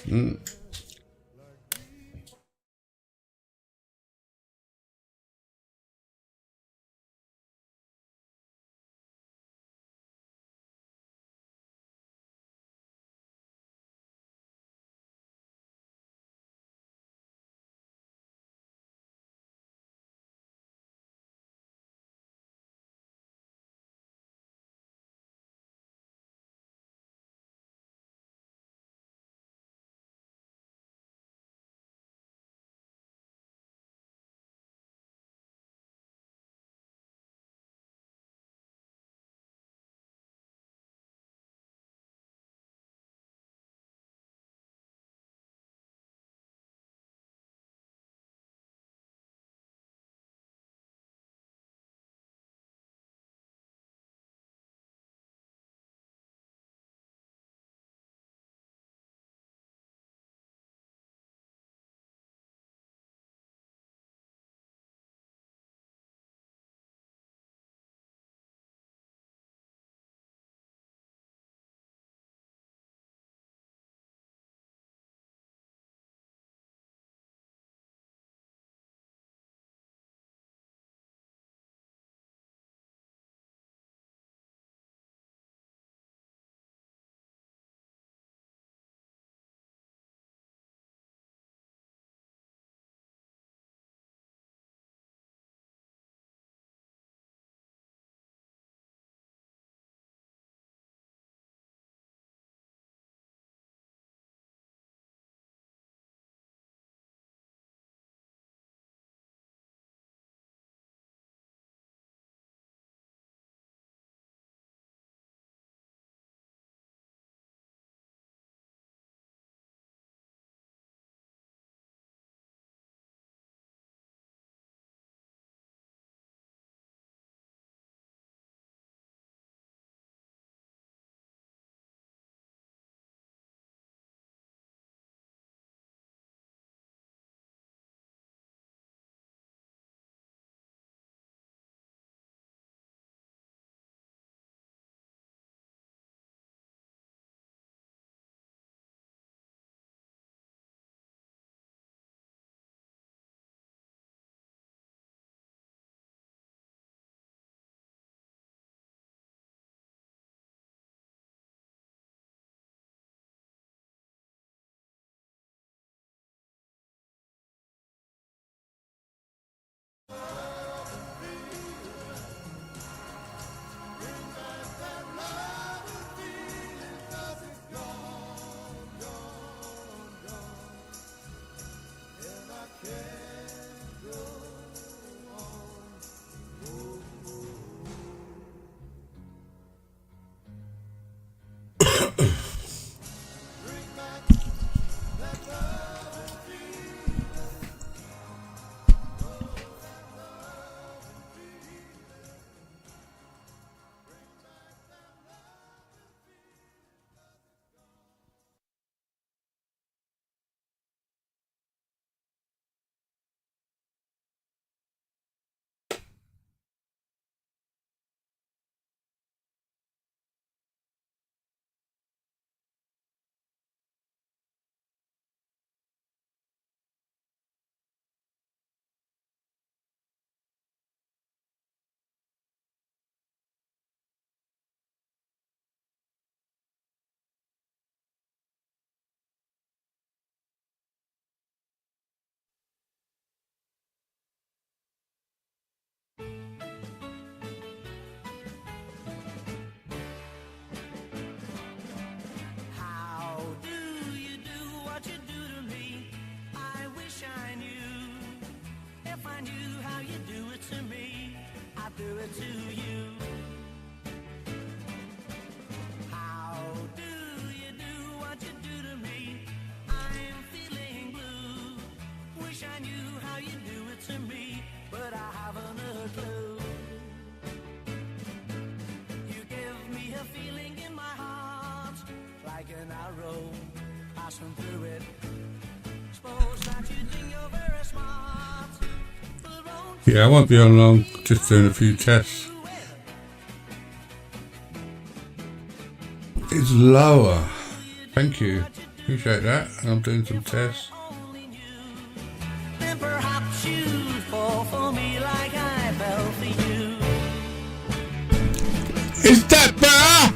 Mm. How do you do what you do to me? I wish I knew. If I knew how you do it to me, I'd do it to you. How do you do what you do to me? I'm feeling blue. Wish I knew how you do it to me, but I haven't a clue. You give me a feeling in my heart, like an arrow passing through it. Suppose that you think you're very smart. Yeah, I won't be on long, just doing a few tests. It's lower. Thank you. Appreciate that. I'm doing some tests. Then perhaps you'd fall for me like I fell for you. Is that better?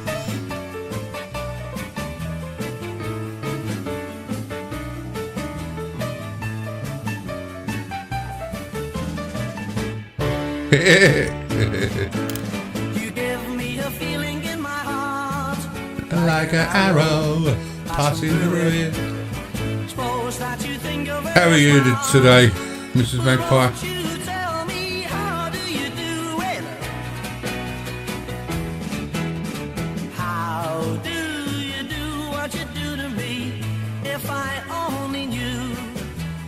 You give me a feeling in my heart, Like an arrow passing through it. suppose that you think of How are you today, Mrs. Magpie? Won't you tell me how do you do it? How do you do what you do to me? If I only knew,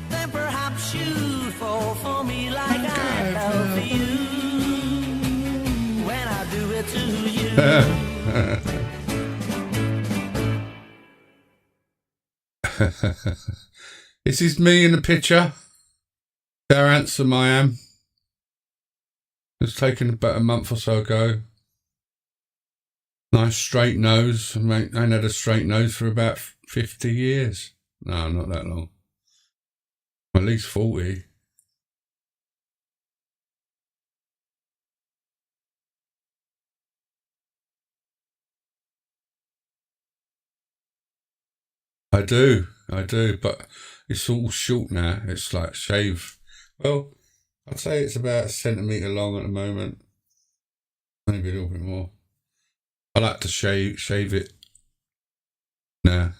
then perhaps you'd fall for me like I fell for you. When I do it to you. This is me in the picture. How handsome I am. It was taken about a month or so ago. Nice straight nose. I ain't had a straight nose for about 50 years. No, not that long. At least 40. I do, but it's all short now. It's like shave. Well, I'd say it's about a centimetre long at the moment. Maybe a little bit more. I like to shave it now.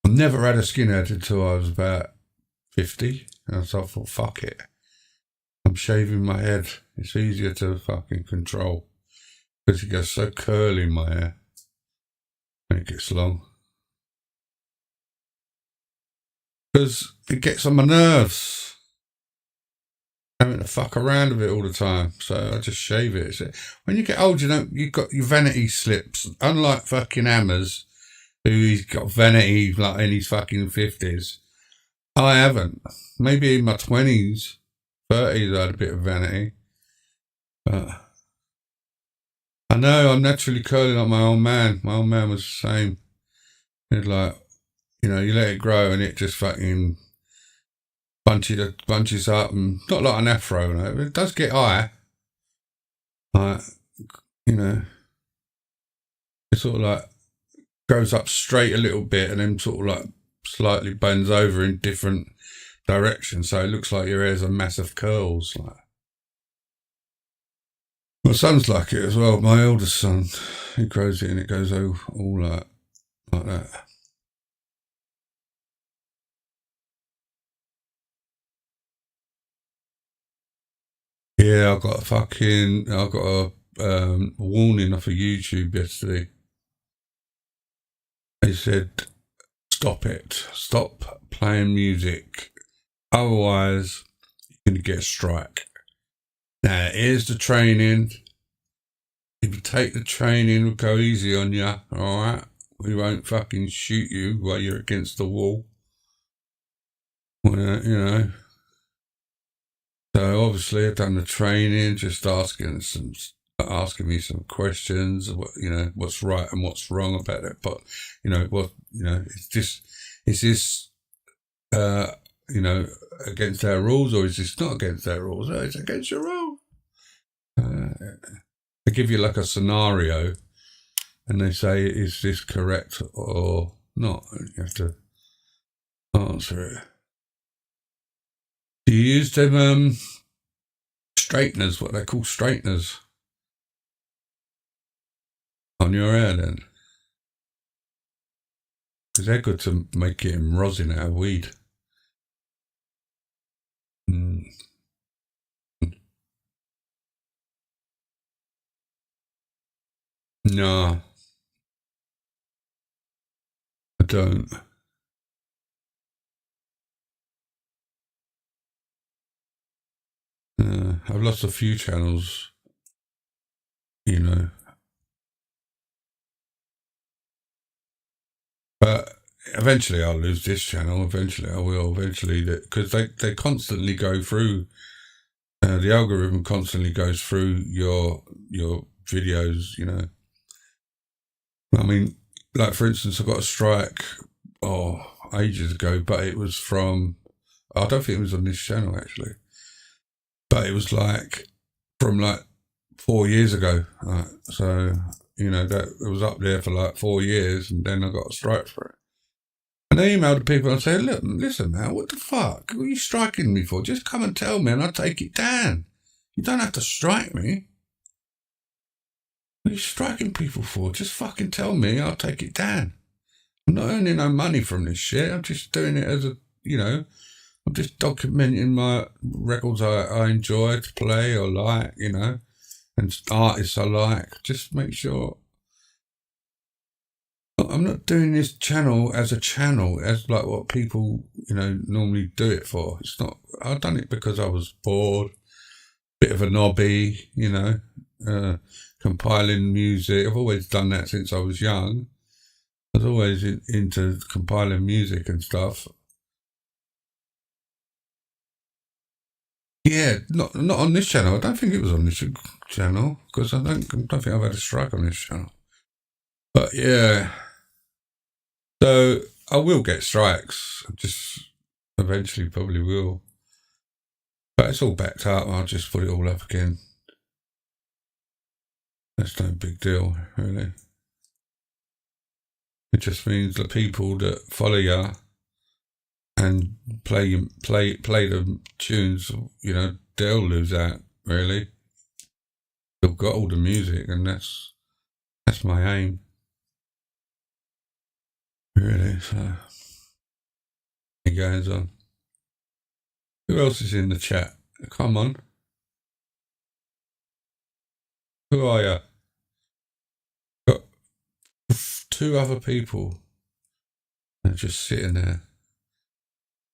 I've never had a skinhead until I was about 50. And so I thought, fuck it. I'm shaving my head. It's easier to fucking control. Because it gets so curly in my hair. And it gets long. Because it gets on my nerves. Having to fuck around with it all the time. So I just shave it. When you get old, you've got your vanity slips. Unlike fucking Hammers, who's got vanity like in his fucking 50s. I haven't. Maybe in my 20s, 30s, I had a bit of vanity. But I know I'm naturally curly like my old man. My old man was the same. He'd like, you let it grow and it just fucking bunches up, and not like an afro, no, but it does get high. Like, it sort of like goes up straight a little bit and then sort of like slightly bends over in different directions, so it looks like your hair's a mass of curls. Like. My son's like it as well. My eldest son, he grows it and it goes all like that. Yeah, I got a warning off of YouTube yesterday. They said, stop it. Stop playing music. Otherwise, you're going to get a strike. Now, here's the training. If you take the training, we'll go easy on you, alright? We won't fucking shoot you while you're against the wall. Well, So obviously I've done the training, just asking me some questions, what's right and what's wrong about it. But, is this, against our rules, or is this not against our rules? No, it's against your rule. They give you like a scenario and they say, is this correct or not? And you have to answer it. Do you use them straighteners, what they call straighteners, on your hair then? Because they're good to make it in rosin out of weed. No, I don't. I've lost a few channels, But eventually I'll lose this channel. Eventually I will. Eventually, because they constantly go through. The algorithm constantly goes through your videos. You know, I mean, like for instance, I got a strike ages ago, but it was from. I don't think it was on this channel actually, but it was like from like 4 years ago. So you know that it was up there for like 4 years, and then I got a strike for it. And I emailed the people and said, "Look, listen, man, what the fuck? What are you striking me for? Just come and tell me, and I'll take it down. You don't have to strike me. What are you striking people for? Just fucking tell me, I'll take it down. I'm not earning no money from this shit. I'm just doing it as a, you know, I'm just documenting my records I enjoy to play or like, you know, and artists I like. Just make sure." I'm not doing this channel as like what people, you know, normally do it for. It's not, I've done it because I was bored, bit of a knobby, you know, compiling music. I've always done that since I was young. I was always into compiling music and stuff. Yeah, not on this channel. I don't think it was on this channel because I don't think I've had a strike on this channel. But yeah. So I will get strikes. Just eventually probably will. But it's all backed up. I'll just put it all up again. That's no big deal, really. It just means the people that follow you and play the tunes, you know, they'll lose out, really. They've got all the music, and that's my aim. Really, so it goes on. Who else is in the chat? Come on. Who are you? Got 2 other people. They're just sitting there.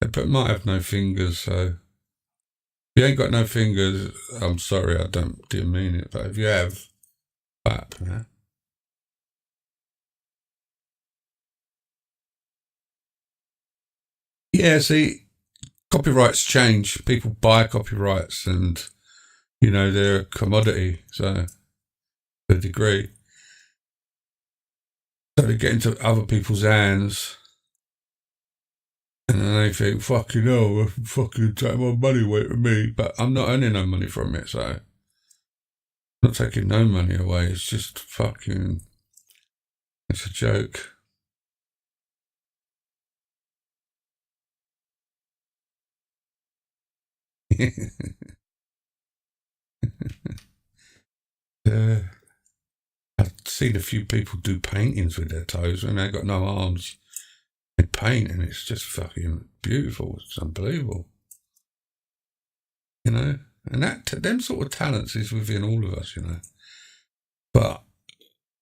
They might have no fingers, so if you ain't got no fingers, I'm sorry, I didn't mean it. But if you have, clap, yeah. Yeah, see, copyrights change. People buy copyrights and, you know, they're a commodity, so to a degree. So they get into other people's hands and then they think, fucking hell, fucking take my money away from me. But I'm not earning no money from it, so I'm not taking no money away. It's just fucking, it's a joke. I've seen a few people do paintings with their toes when they've got no arms. They paint and it's just fucking beautiful. It's unbelievable. You know? And them sort of talents is within all of us, you know. But,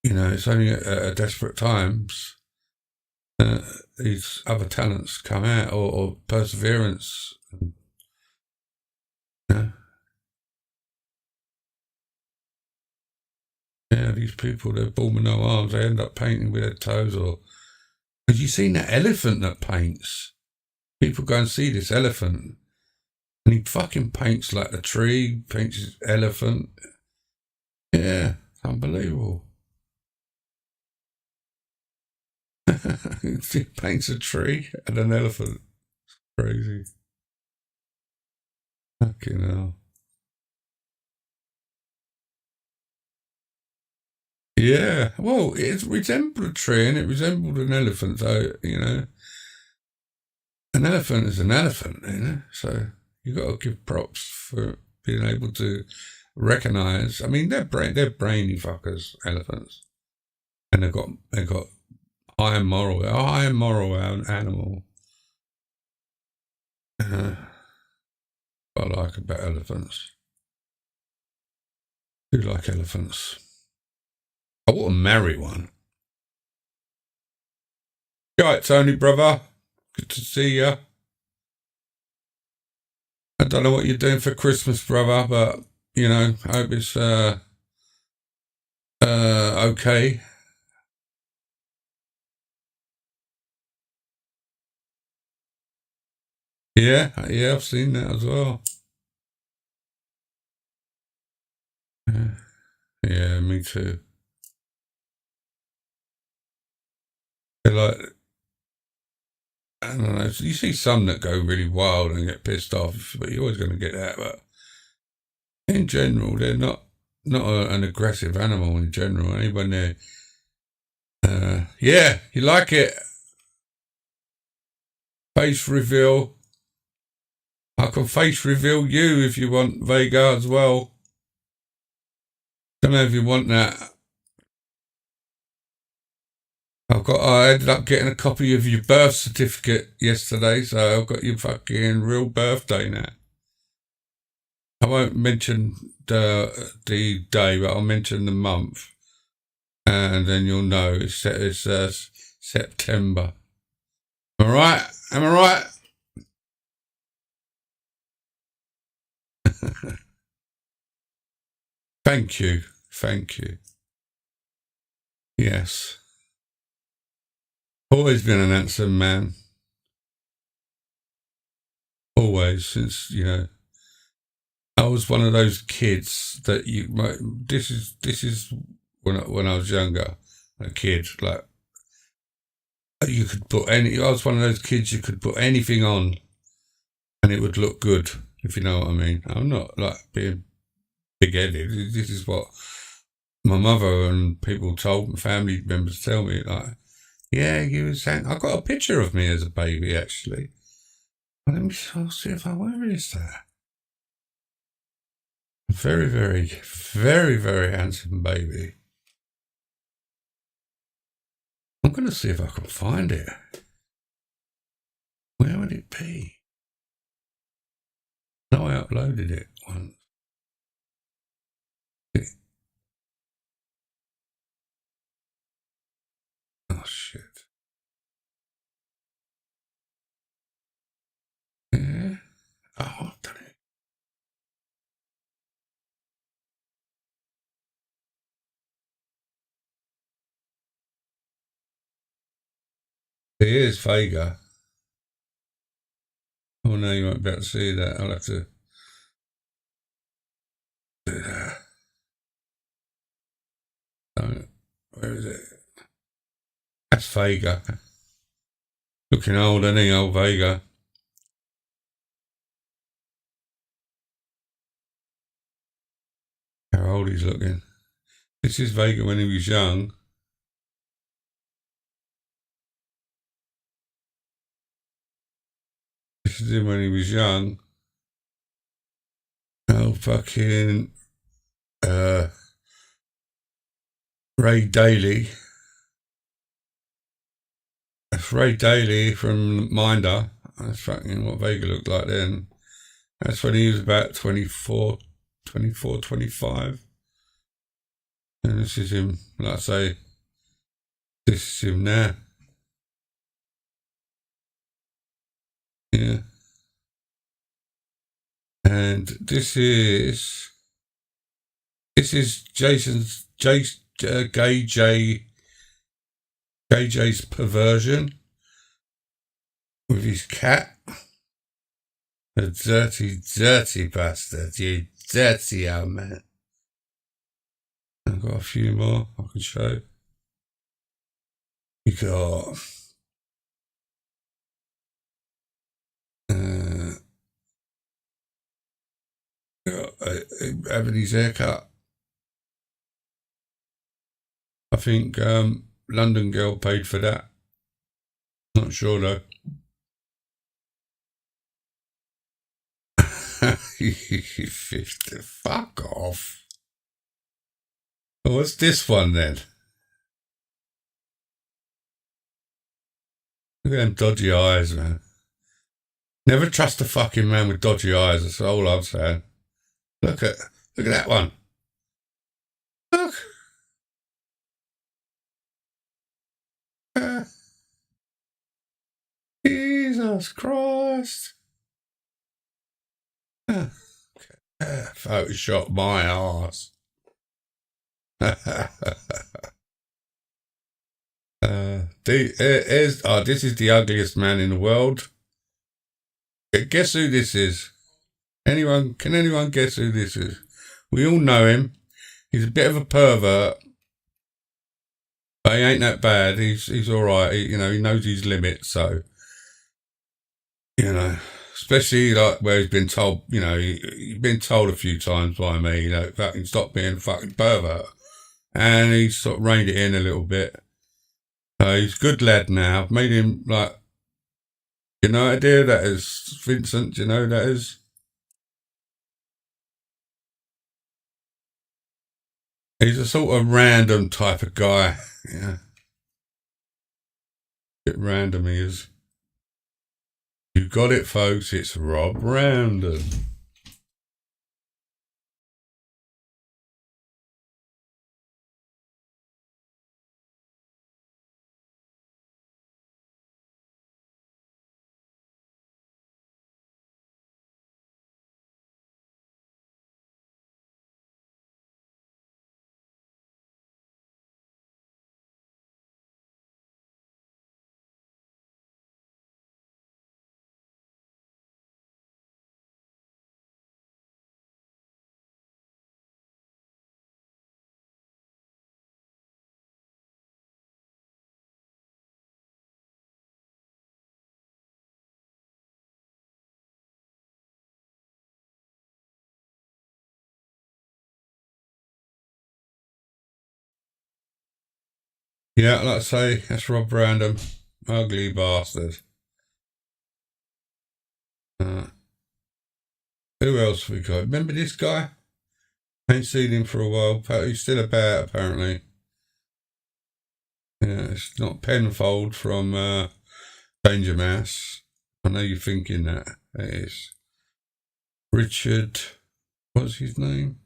you know, it's only at desperate times these other talents come out or perseverance. You know? Yeah, these people, they're born with no arms, they end up painting with their toes. Or have you seen that elephant that paints? People go and see this elephant and he fucking paints like a tree, paints his elephant. Yeah, it's unbelievable. He paints a tree and an elephant. It's crazy. Fucking hell. Yeah, well, it resembled a tree and it resembled an elephant. So, you know, an elephant is an elephant, you know. So you got to give props for being able to recognize. I mean, they're brainy fuckers, elephants, and they've got high moral. They're a high moral animal. I like about elephants. I do like elephants. I want to marry one. Right, Tony, brother. Good to see you. I don't know what you're doing for Christmas, brother, but, you know, I hope it's okay. Yeah, I've seen that as well. Yeah, me too. They're like, I don't know. You see some that go really wild and get pissed off, but you're always going to get that. But in general, they're not an aggressive animal. In general, anyone there? Yeah, you like it? Face reveal. I can face reveal you if you want, Vega, as well. Don't know if you want that. I ended up getting a copy of your birth certificate yesterday, so I've got your fucking real birthday now. I won't mention the day, but I'll mention the month, and then you'll know it's September. Am I right? Am I right? Thank you. Thank you. Yes. Always been an handsome man. Always, since, I was one of those kids that this is when I was younger, a kid, like, you could put I was one of those kids you could put anything on and it would look good, if you know what I mean. I'm not like being big-headed. This is what my mother and people told, family members tell me, like, yeah, you was saying, I got a picture of me as a baby, actually. I'll see if where is that? Very, very, very, very handsome baby. I'm going to see if I can find it. Where would it be? No, I uploaded it once. Oh, shit. Yeah. Oh, I've done it. Here's Vega. Oh, no, you won't be able to see that. I'll have to do that. Where is it? That's Vega. Looking old, isn't he, old Vega? How old he's looking. This is Vega when he was young. This is him when he was young. Oh, fucking Ray Daly. That's Ray Daly from Minder. That's fucking what Vega looked like then. That's when he was about 24, 25. And this is him, like I say, this is him now. Yeah. And this is JJ's perversion with his cat. A dirty, dirty bastard, you dirty old man. I've got a few more I can show. You got having his haircut. I think London Girl paid for that. Not sure though. Fuck off. What's this one then? Look at them dodgy eyes, man. Never trust a fucking man with dodgy eyes. That's all I'm saying. Look at that one. Look. Jesus Christ. Photoshop my arse. This is the ugliest man in the world. Guess who this is? Can anyone guess who this is? We all know him. He's a bit of a pervert, but he ain't that bad. He's all right. He knows his limits. So, especially like where he's been told, he's been told a few times by me, fucking stop being a fucking pervert, and he's sort of reined it in a little bit. He's a good lad now. I've made him like, idea that is Vincent. Do you know who that is? He's a sort of random type of guy. Yeah. Bit random he is. You got it, folks. It's Rob Random. Yeah, like I say, that's Rob Random. Ugly bastard. Who else we got? Remember this guy? Ain't seen him for a while, but he's still about, apparently. Yeah, it's not Penfold from Danger Mouse. I know you're thinking that. It is. Richard, what's his name?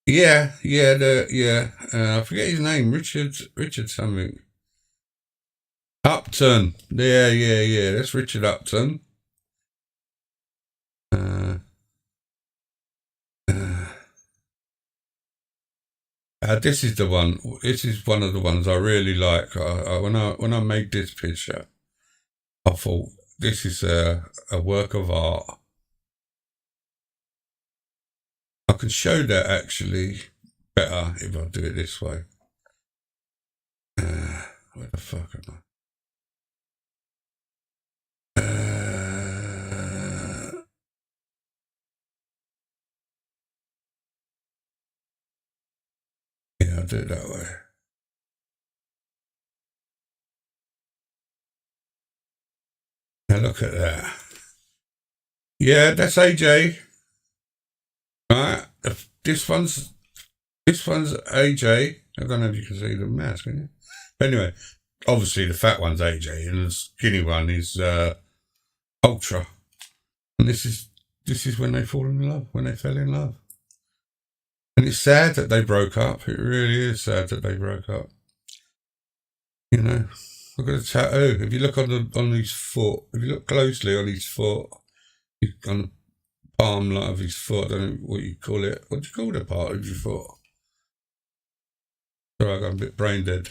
Yeah. I forget his name. Richard something. Upton. Yeah. That's Richard Upton. This is the one. This is one of the ones I really like. When I made this picture, I thought this is a work of art. I can show that actually better if I do it this way. Where the fuck am I? Yeah, I'll do it that way. Now look at that. Yeah, that's AJ. Right. This one's AJ. I don't know if you can see the mask, can you? But anyway, obviously the fat one's AJ and the skinny one is Ultra. And this is when they fall in love, when they fell in love. And it's sad that they broke up. It really is sad that they broke up. Look at the tattoo. If you look on his foot, if you look closely on his foot, on the palm of his foot, I don't know what you call it. What do you call the part of your foot? Sorry, I got a bit brain dead.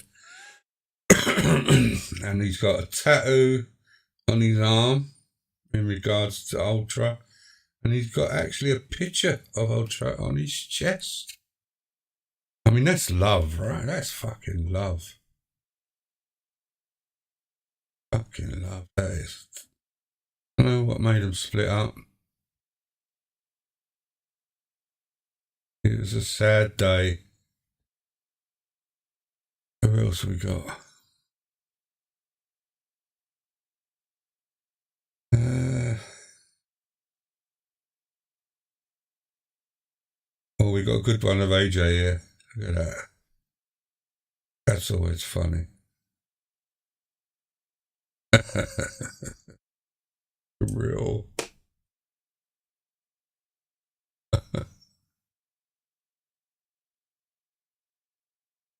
And he's got a tattoo on his arm in regards to Ultra. And he's got actually a picture of Ultra on his chest. I mean, that's love, right? That's fucking love. Fucking love, that is. I don't know what made them split up. It was a sad day. Who else have we got? Oh, we got a good one of AJ here. Look at that. That's always funny. Real.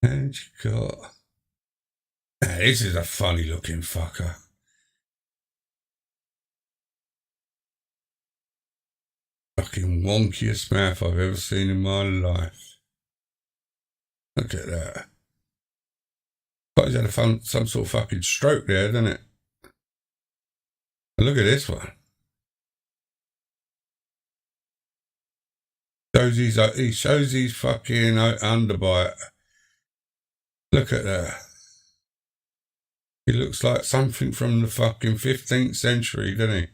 And you got. Now, this is a funny looking fucker. Fucking wonkiest mouth I've ever seen in my life. Look at that. But he's had some sort of fucking stroke there, doesn't it? And look at this one. He shows his fucking underbite. Look at that. He looks like something from the fucking 15th century, doesn't he?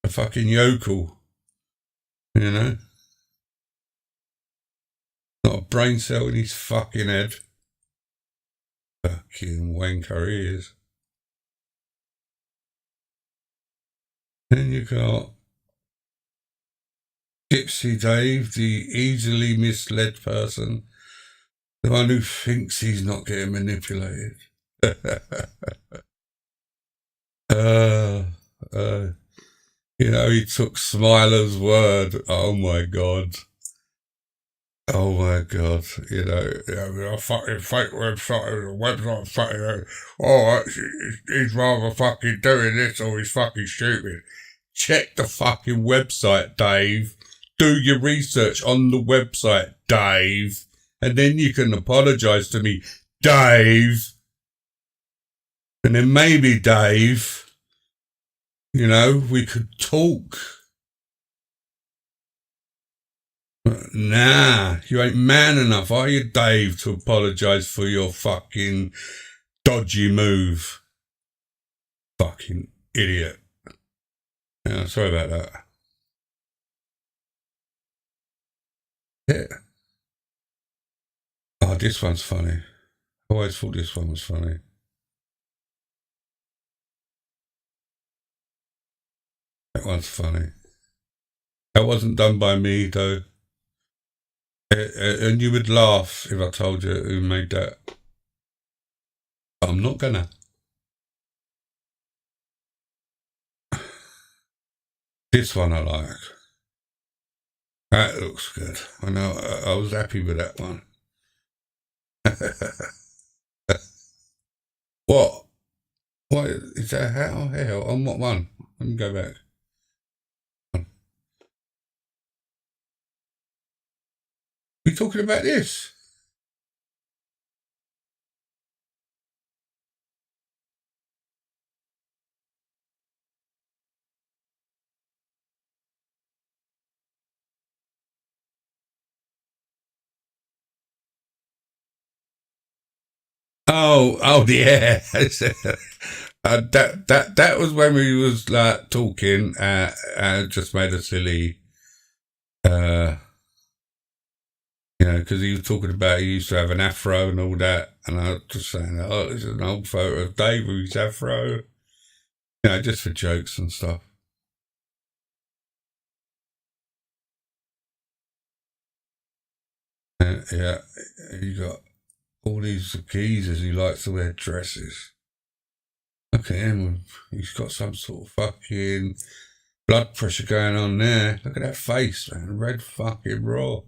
A fucking yokel. You know? Not a brain cell in his fucking head. Fucking wanker he is. Then you got Gypsy Dave, the easily misled person. The one who thinks he's not getting manipulated. You know, he took Smiler's word. Oh my God. Oh my God. You know, a fucking fake website, fucking, oh, he's rather fucking doing this or he's fucking stupid. Check the fucking website, Dave. Do your research on the website, Dave. And then you can apologise to me, Dave. And then maybe, Dave, you know, we could talk. But nah, you ain't man enough, are you, Dave, to apologise for your fucking dodgy move? Fucking idiot. Yeah, sorry about that. Yeah. Oh, this one's funny. I always thought this one was funny. That one's funny. That wasn't done by me, though. And you would laugh if I told you who made that. But I'm not gonna. This one I like. That looks good. I know. I was happy with that one. What? What is that? How hell? On what one? Let me go back. We talking about this? Oh yeah. That was when we was like talking. Just made a silly. You know, because he was talking about he used to have an afro and all that, and I was just saying, oh, this is an old photo of Dave with his afro. You know, just for jokes and stuff. Yeah, you got all these geezers who likes to wear dresses. Look at him. He's got some sort of fucking blood pressure going on there. Look at that face, man. Red fucking raw.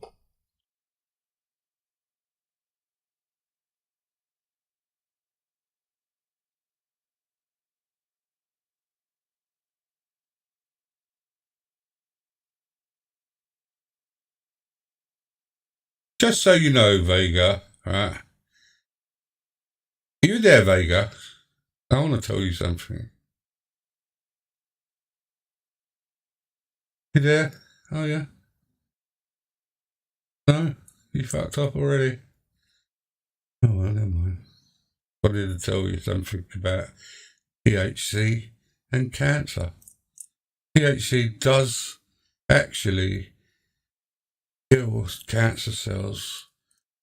Just so you know, Vega, right? Are you there, Vega? I want to tell you something. You there? Oh, yeah. No? You fucked up already? Oh, well, never mind. Wanted to tell you something about THC and cancer. THC does actually kill cancer cells.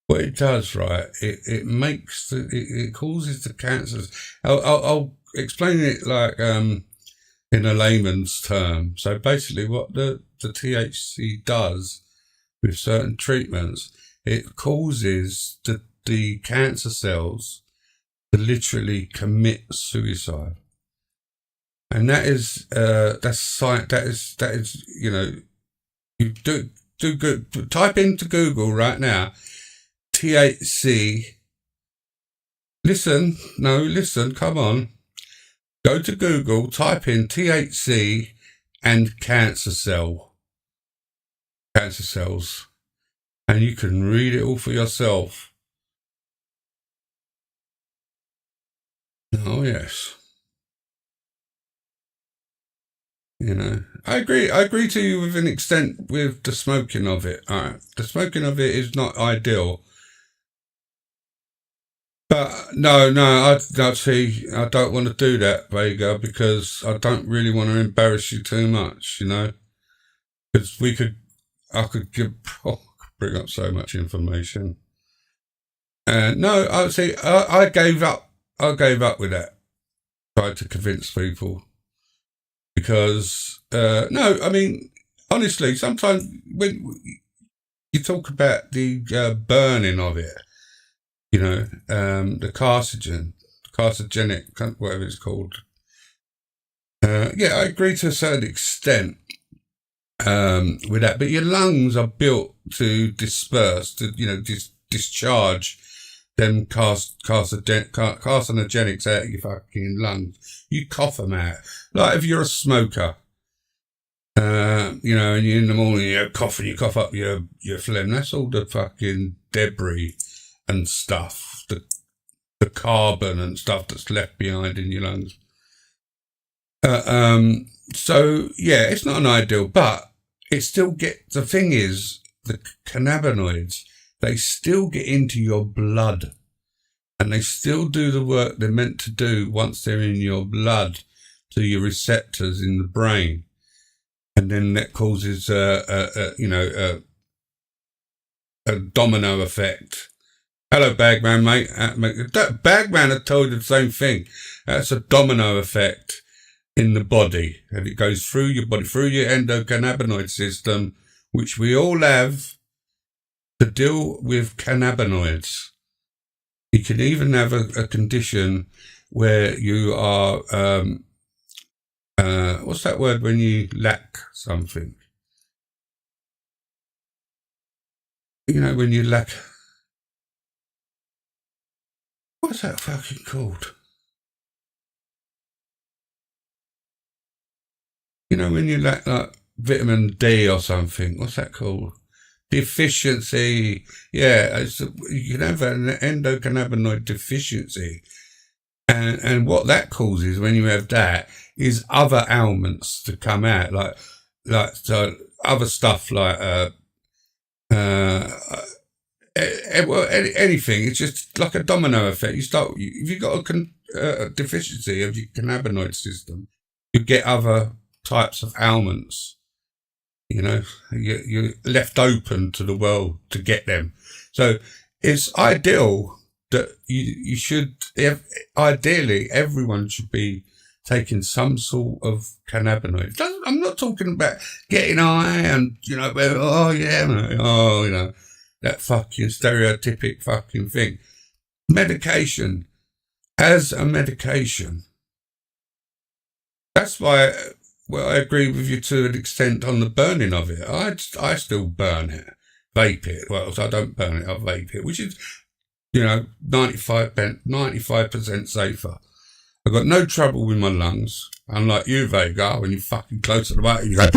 What it does, right? It makes it causes the cancers. I'll explain it like in a layman's term. So basically, what the THC does with certain treatments, it causes the cancer cells to literally commit suicide, and that is you know, you do good. Type into Google right now. THC. Listen, come on. Go to Google, type in THC and cancer cells, and you can read it all for yourself. Oh yes. You know, I agree. I agree to you with an extent with the smoking of it. All right, the smoking of it is not ideal. But no, I see. I don't want to do that, Vega, because I don't really want to embarrass you too much. You know, because I could give, bring up so much information. And no, I see. I gave up. I gave up with that. Tried to convince people because no, I mean honestly, sometimes when you talk about the burning of it, you know, the carcinogenic, whatever it's called. Yeah, I agree to a certain extent with that, but your lungs are built to disperse, to discharge them carcinogenics out of your fucking lungs. You cough them out. Like if you're a smoker, and you're in the morning, you cough up your phlegm. That's all the fucking debris and stuff, the carbon and stuff that's left behind in your lungs. So yeah, it's not an ideal, but it still the thing is, the cannabinoids, they still get into your blood and they still do the work they're meant to do once they're in your blood to your receptors in the brain. And then that causes a domino effect. Hello, Bagman, mate. Bagman had told you the same thing. That's a domino effect in the body, and it goes through your body, through your endocannabinoid system, which we all have to deal with cannabinoids. You can even have a condition where you are, what's that word when you lack something? You know, when you lack, what's that fucking called? You know, when you lack like vitamin D or something, what's that called? Deficiency. Yeah, you can have an endocannabinoid deficiency. And what that causes when you have that is other ailments to come out, so other stuff like, anything. It's just like a domino effect. If you've got a deficiency of your cannabinoid system, you get other types of ailments. You know, you're left open to the world to get them. So it's ideal that you should, ideally, everyone should be taking some sort of cannabinoid. I'm not talking about getting high and, that fucking stereotypic fucking thing. Medication as a medication. That's why, I agree with you to an extent on the burning of it. I still burn it, vape it. Well, I don't burn it, I vape it, which is, 95% safer. I've got no trouble with my lungs. Unlike you, Vega, when you're fucking close to the mic, you go.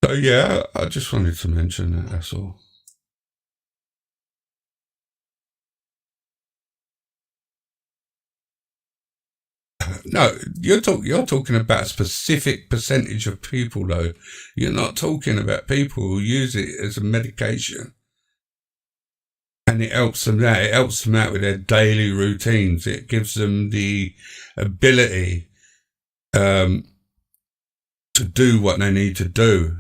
So yeah, I just wanted to mention that, that's all. No, you're talking about a specific percentage of people, though. You're not talking about people who use it as a medication, and it helps them out. It helps them out with their daily routines. It gives them the ability to do what they need to do.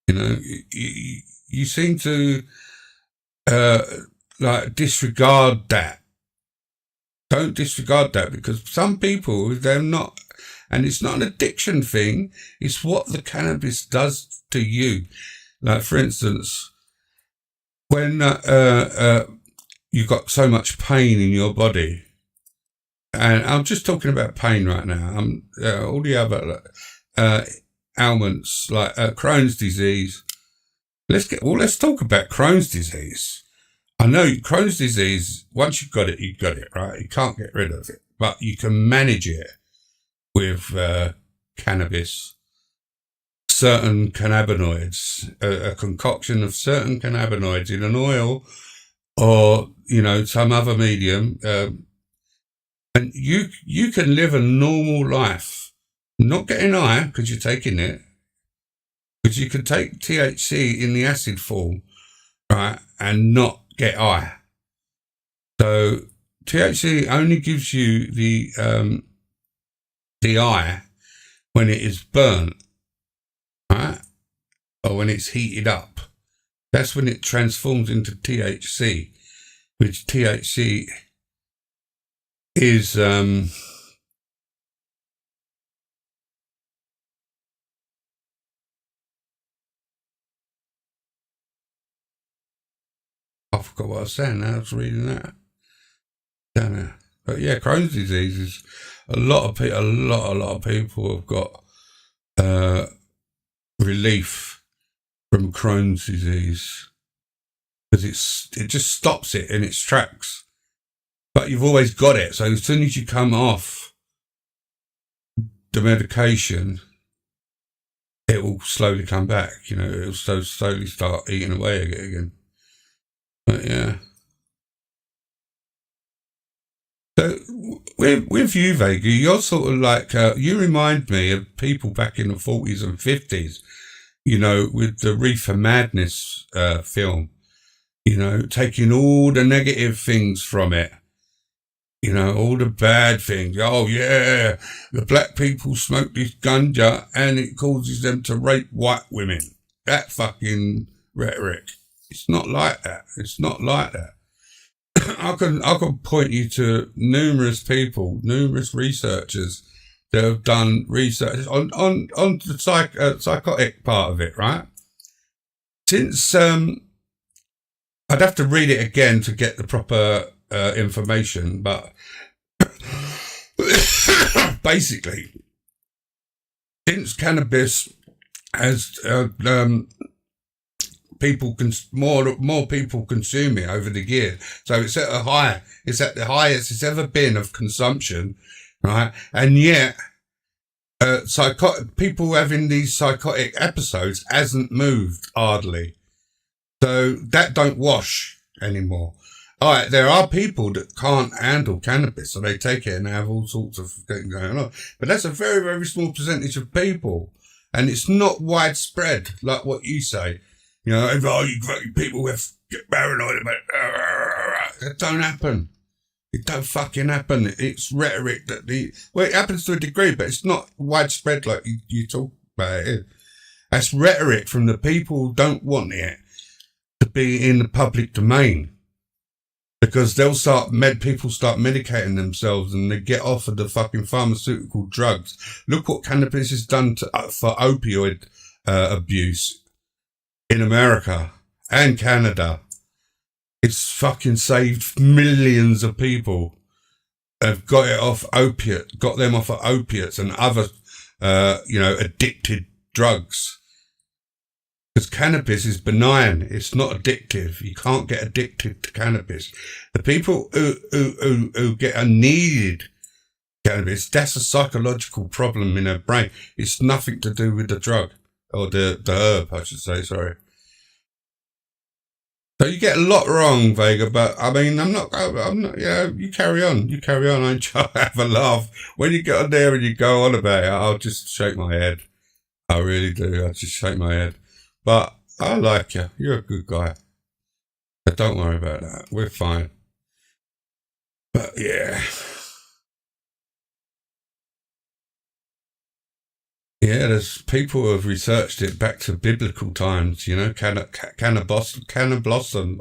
You seem to disregard that. Don't disregard that, because some people, they're not, and it's not an addiction thing, it's what the cannabis does to you. Like, for instance, when you've got so much pain in your body, and I'm just talking about pain right now, all the other ailments, like Crohn's disease. Let's talk about Crohn's disease. I know Crohn's disease, once you've got it, right? You can't get rid of it, but you can manage it with cannabis. certain cannabinoids, a concoction of certain cannabinoids in an oil or, some other medium. And you can live a normal life, not getting high because you're taking it, because you can take THC in the acid form, right, and not get high. So THC only gives you the high when it is burnt, right, or when it's heated up. That's when it transforms into THC, which THC is I forgot what I was saying now. I was reading that. Don't know. But yeah, Crohn's disease is a lot of people have got relief from Crohn's disease because it just stops it in its tracks. But you've always got it. So as soon as you come off the medication, it will slowly come back. It will slowly start eating away again. But yeah. So with you, Vega, you're sort of like, you remind me of people back in the 40s and 50s, with the Reefer Madness film, taking all the negative things from it. All the bad things. Oh, yeah, the black people smoke this ganja and it causes them to rape white women. That fucking rhetoric. It's not like that. It's not like that. I can point you to numerous people, numerous researchers that have done research on the psychotic part of it, right? Since, I'd have to read it again to get the proper information, but basically, since cannabis has more people consume it over the years, so it's at the highest it's ever been of consumption, right? And yet, people having these psychotic episodes hasn't moved hardly, so that don't wash anymore. All right, there are people that can't handle cannabis, so they take it and have all sorts of things going on. But that's a very, very small percentage of people. And it's not widespread, like what you say. People get paranoid about it. That don't happen. It don't fucking happen. It's rhetoric it happens to a degree, but it's not widespread like you talk about it. That's rhetoric from the people who don't want it to be in the public domain. Because people start medicating themselves and they get off of the fucking pharmaceutical drugs. Look what cannabis has done for opioid abuse in America and Canada. It's fucking saved millions of people. Have got them off of opiates and other, addicted drugs. Because cannabis is benign. It's not addictive. You can't get addicted to cannabis. The people who get unneeded cannabis, that's a psychological problem in their brain. It's nothing to do with the drug or the herb, I should say. Sorry. So you get a lot wrong, Vega, but I mean, I'm not, you carry on. I ain't trying to have a laugh. When you get on there and you go on about it, I'll just shake my head. I really do. I just shake my head. But I like you. You're a good guy. So don't worry about that. We're fine. But yeah. Yeah, there's people who have researched it back to biblical times, cannablossom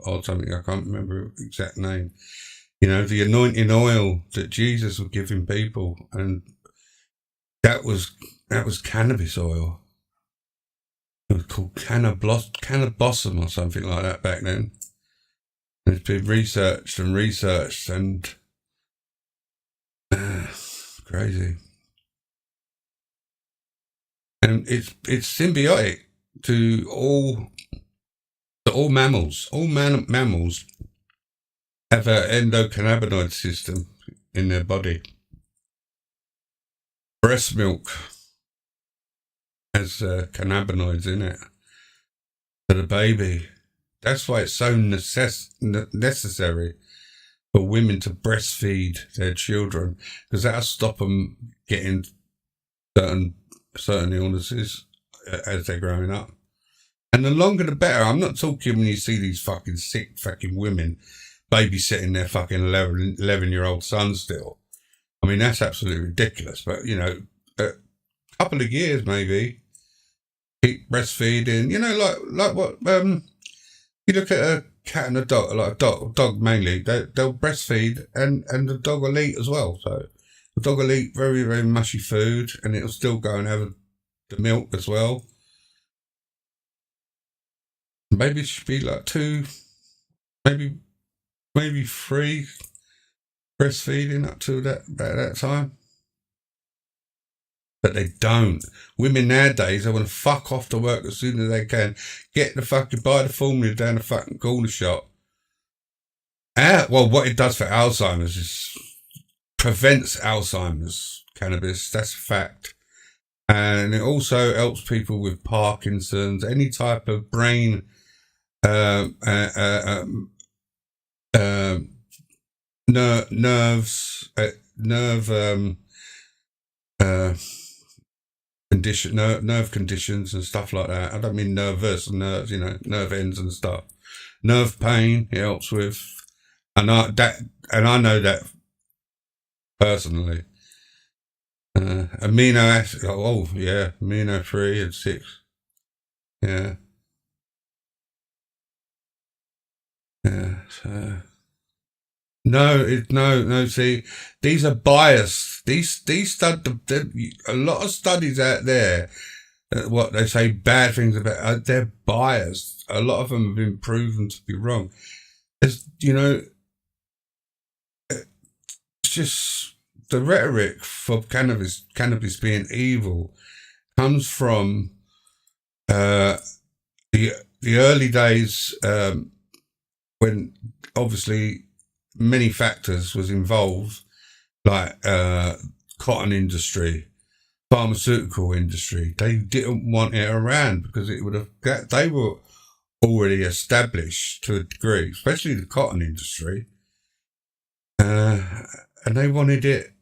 or something. I can't remember the exact name. The anointing oil that Jesus was giving people. And that was cannabis oil. It was called cannablossom or something like that back then. And it's been researched and crazy. And it's symbiotic to all mammals. All mammals have an endocannabinoid system in their body. Breast milk has cannabinoids in it for the baby. That's why it's so necessary for women to breastfeed their children, because that'll stop them getting certain illnesses as they're growing up. And the longer the better. I'm not talking when you see these fucking sick fucking women babysitting their fucking 11-year-old son still. I mean, that's absolutely ridiculous. But, you know, a couple of years maybe, keep breastfeeding. You know, like what, you look at a cat and a dog, like a dog mainly, they'll breastfeed and the dog will eat as well. So the dog will eat very, very mushy food and it'll still go and have the milk as well. Maybe it should be like 2, maybe 3 breastfeeding up to about that time. But they don't. Women nowadays, they want to fuck off to work as soon as they can. Buy the formula down the fucking corner shop. Well, what it does for Alzheimer's is prevents Alzheimer's, cannabis. That's a fact. And it also helps people with Parkinson's, any type of brain nerve conditions and stuff like that. I don't mean nervous, nerves, you know, nerve ends and stuff. Nerve pain it helps with, and I know that personally. Amino acid. Oh yeah, amino 3 and 6. Yeah. So. No. See, these are biased. These a lot of studies out there. What they say bad things about, they're biased. A lot of them have been proven to be wrong. It's, you know, it's just the rhetoric for cannabis being evil comes from the early days when obviously many factors was involved, like cotton industry, pharmaceutical industry. They didn't want it around because it would have. They were already established to a degree, especially the cotton industry, and they wanted it.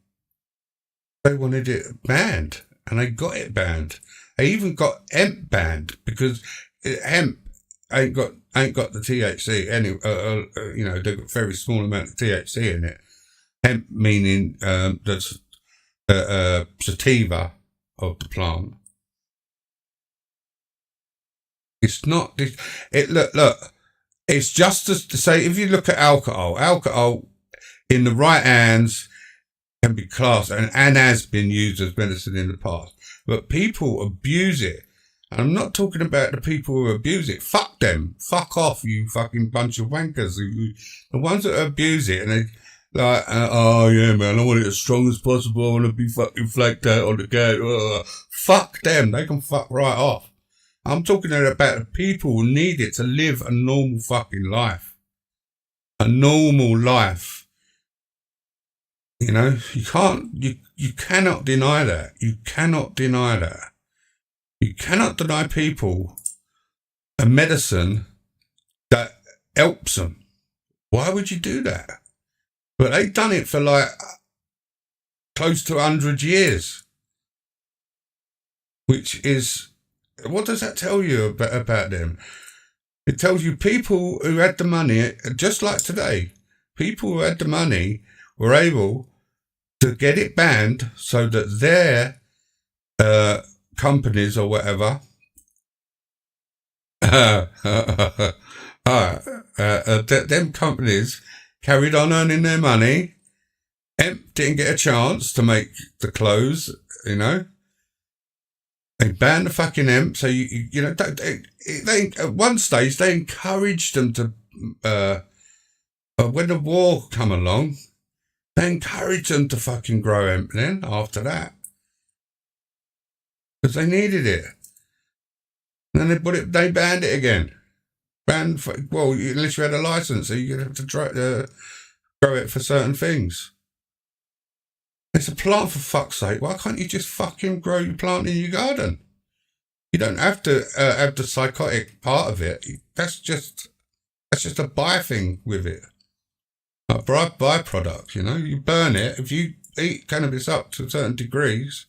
They wanted it banned, and they got it banned. They even got hemp banned because hemp ain't got the THC. You know, they've got a very small amount of THC in it. Hemp meaning that's sativa of the plant. It's not this. Look. It's just as to say, if you look at alcohol in the right hands can be classed and has been used as medicine in the past, but people abuse it. And I'm not talking about the people who abuse it. Fuck them. Fuck off, you fucking bunch of wankers. The ones that abuse it and they like, oh yeah, man, I want it as strong as possible. I want to be fucking flaked out on the go. Fuck them. They can fuck right off. I'm talking about the people who need it to live a normal fucking life. A normal life. You know, you cannot deny that. You cannot deny that. You cannot deny people a medicine that helps them. Why would you do that? But they've done it for like close to 100 years. Which is, what does that tell you about them? It tells you people who had the money, just like today, people who had the money were able to get it banned so that their companies or whatever them companies carried on earning their money. Hemp didn't get a chance to make the clothes, you know. They banned the fucking hemp, so you know they at one stage they encouraged them to when the war come along, they encouraged them to fucking grow hemp then after that. Because they needed it. And then they banned it again. Well, unless you had a license, so you'd have to grow it for certain things. It's a plant, for fuck's sake. Why can't you just fucking grow your plant in your garden? You don't have to have the psychotic part of it. That's just a by thing with it. A byproduct, you know. You burn it. If you eat cannabis up to certain degrees,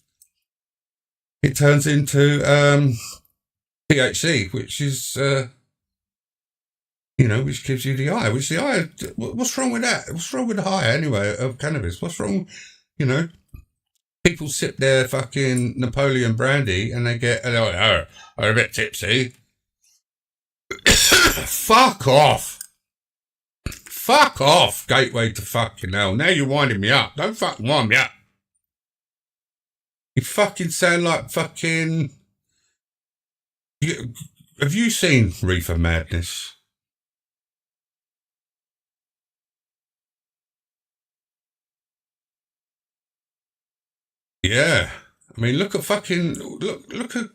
it turns into THC, which is which gives you the high. Which the high. What's wrong with that? What's wrong with the high anyway of cannabis? What's wrong? You know, people sip their fucking Napoleon brandy and they get a bit tipsy. Fuck off. Fuck off, gateway to fucking hell. Now you're winding me up. Don't fucking wind me up. You fucking sound like fucking... Have you seen Reefer Madness? Yeah. I mean, look at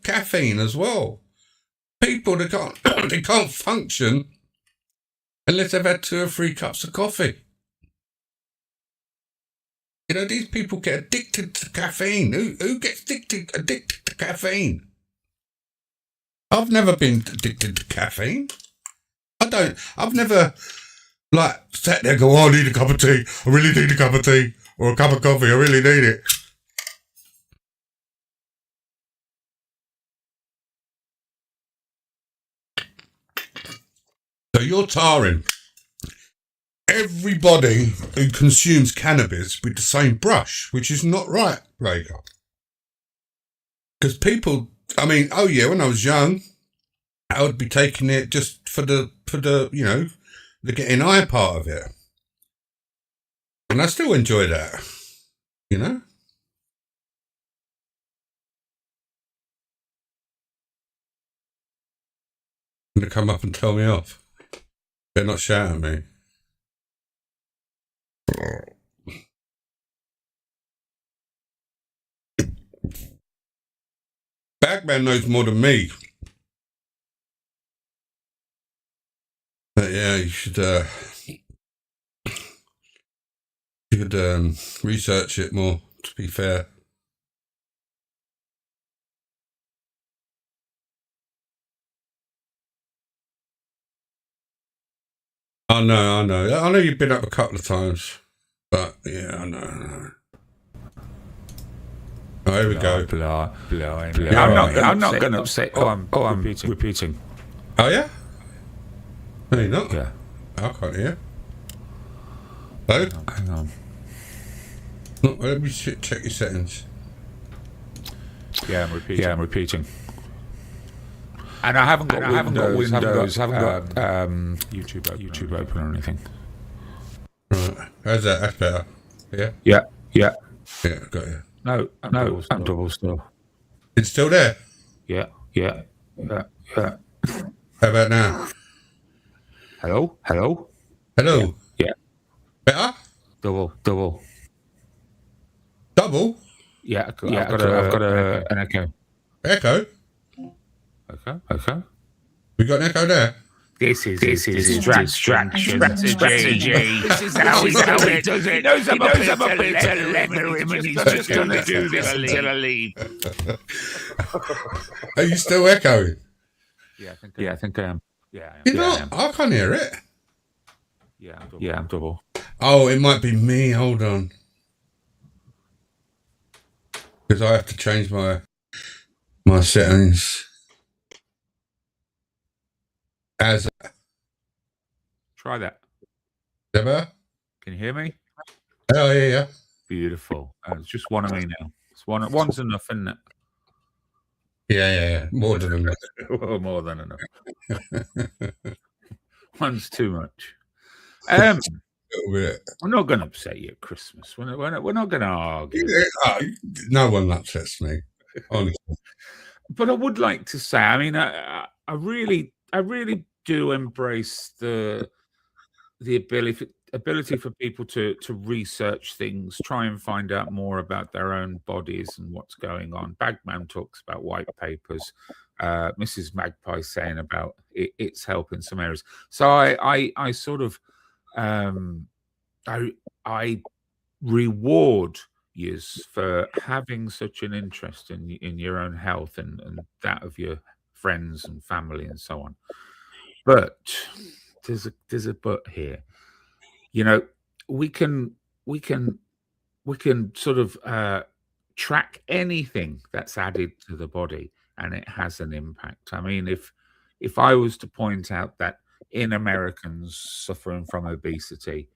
caffeine as well. People they can't function unless they've had 2 or 3 cups of coffee. You know, these people get addicted to caffeine. Who gets addicted to caffeine? I've never been addicted to caffeine. I've never sat there and go, oh, I need a cup of tea. I really need a cup of tea. Or a cup of coffee. I really need it. So you're tarring everybody who consumes cannabis with the same brush, which is not right, Rhaegar. Because people, I mean, oh yeah, when I was young, I would be taking it just for the the getting high part of it. And I still enjoy that, you know? Gonna come up and tell me off. Better not shout at me. Bagman knows more than me. But yeah, you should research it more, to be fair. I know you've been up a couple of times. But yeah, I know. Oh, here we go. I'm not going to upset. I'm repeating. Oh yeah? No, you're not. Yeah. I can't hear. Hello? Hang on. No, let me check your settings. Yeah, I'm repeating. And I haven't got Windows. Haven't got YouTube open or anything. Right. How's that? That's better. Yeah? Yeah. Yeah, got you. No, I'm double still. It's still there? Yeah. How about now? Hello? Yeah. Better? Double. Double? Yeah, I've got an echo. Echo? Okay. We got an echo there? This is distraction strategy. This is how he does it. He knows I'm up here to leather him, and he's just going to do this until I leave. Are you still echoing? Yeah, I think I am. Yeah, You're not? I can't hear it. Yeah, I'm double. Oh, it might be me. Hold on. Because I have to change my settings. Try that. Ever? Can you hear me? Oh, yeah. Beautiful. It's just one of me now. One's enough, isn't it? Yeah. More than enough. More than enough. One's too much. We're not going to upset you at Christmas. We're not going to argue. No one upsets me, honestly. But I would like to say, I mean, I really do embrace the ability for people to research things, try and find out more about their own bodies and what's going on. Bagman talks about white papers. Mrs. Magpie saying about its help in some areas. So I sort of I reward yous for having such an interest in your own health and that of your friends and family and so on. But there's a but here. You know, we can sort of track anything that's added to the body, and it has an impact. I mean, if I was to point out that in Americans suffering from obesity,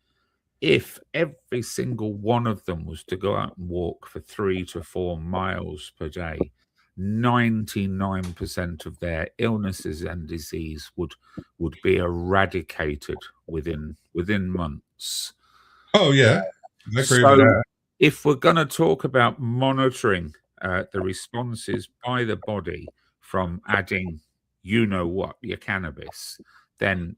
if every single one of them was to go out and walk for 3 to 4 miles per day, 99% of their illnesses and disease would be eradicated within months. Oh yeah, I agree with So that. if we're going to talk about monitoring the responses by the body from adding, your cannabis, then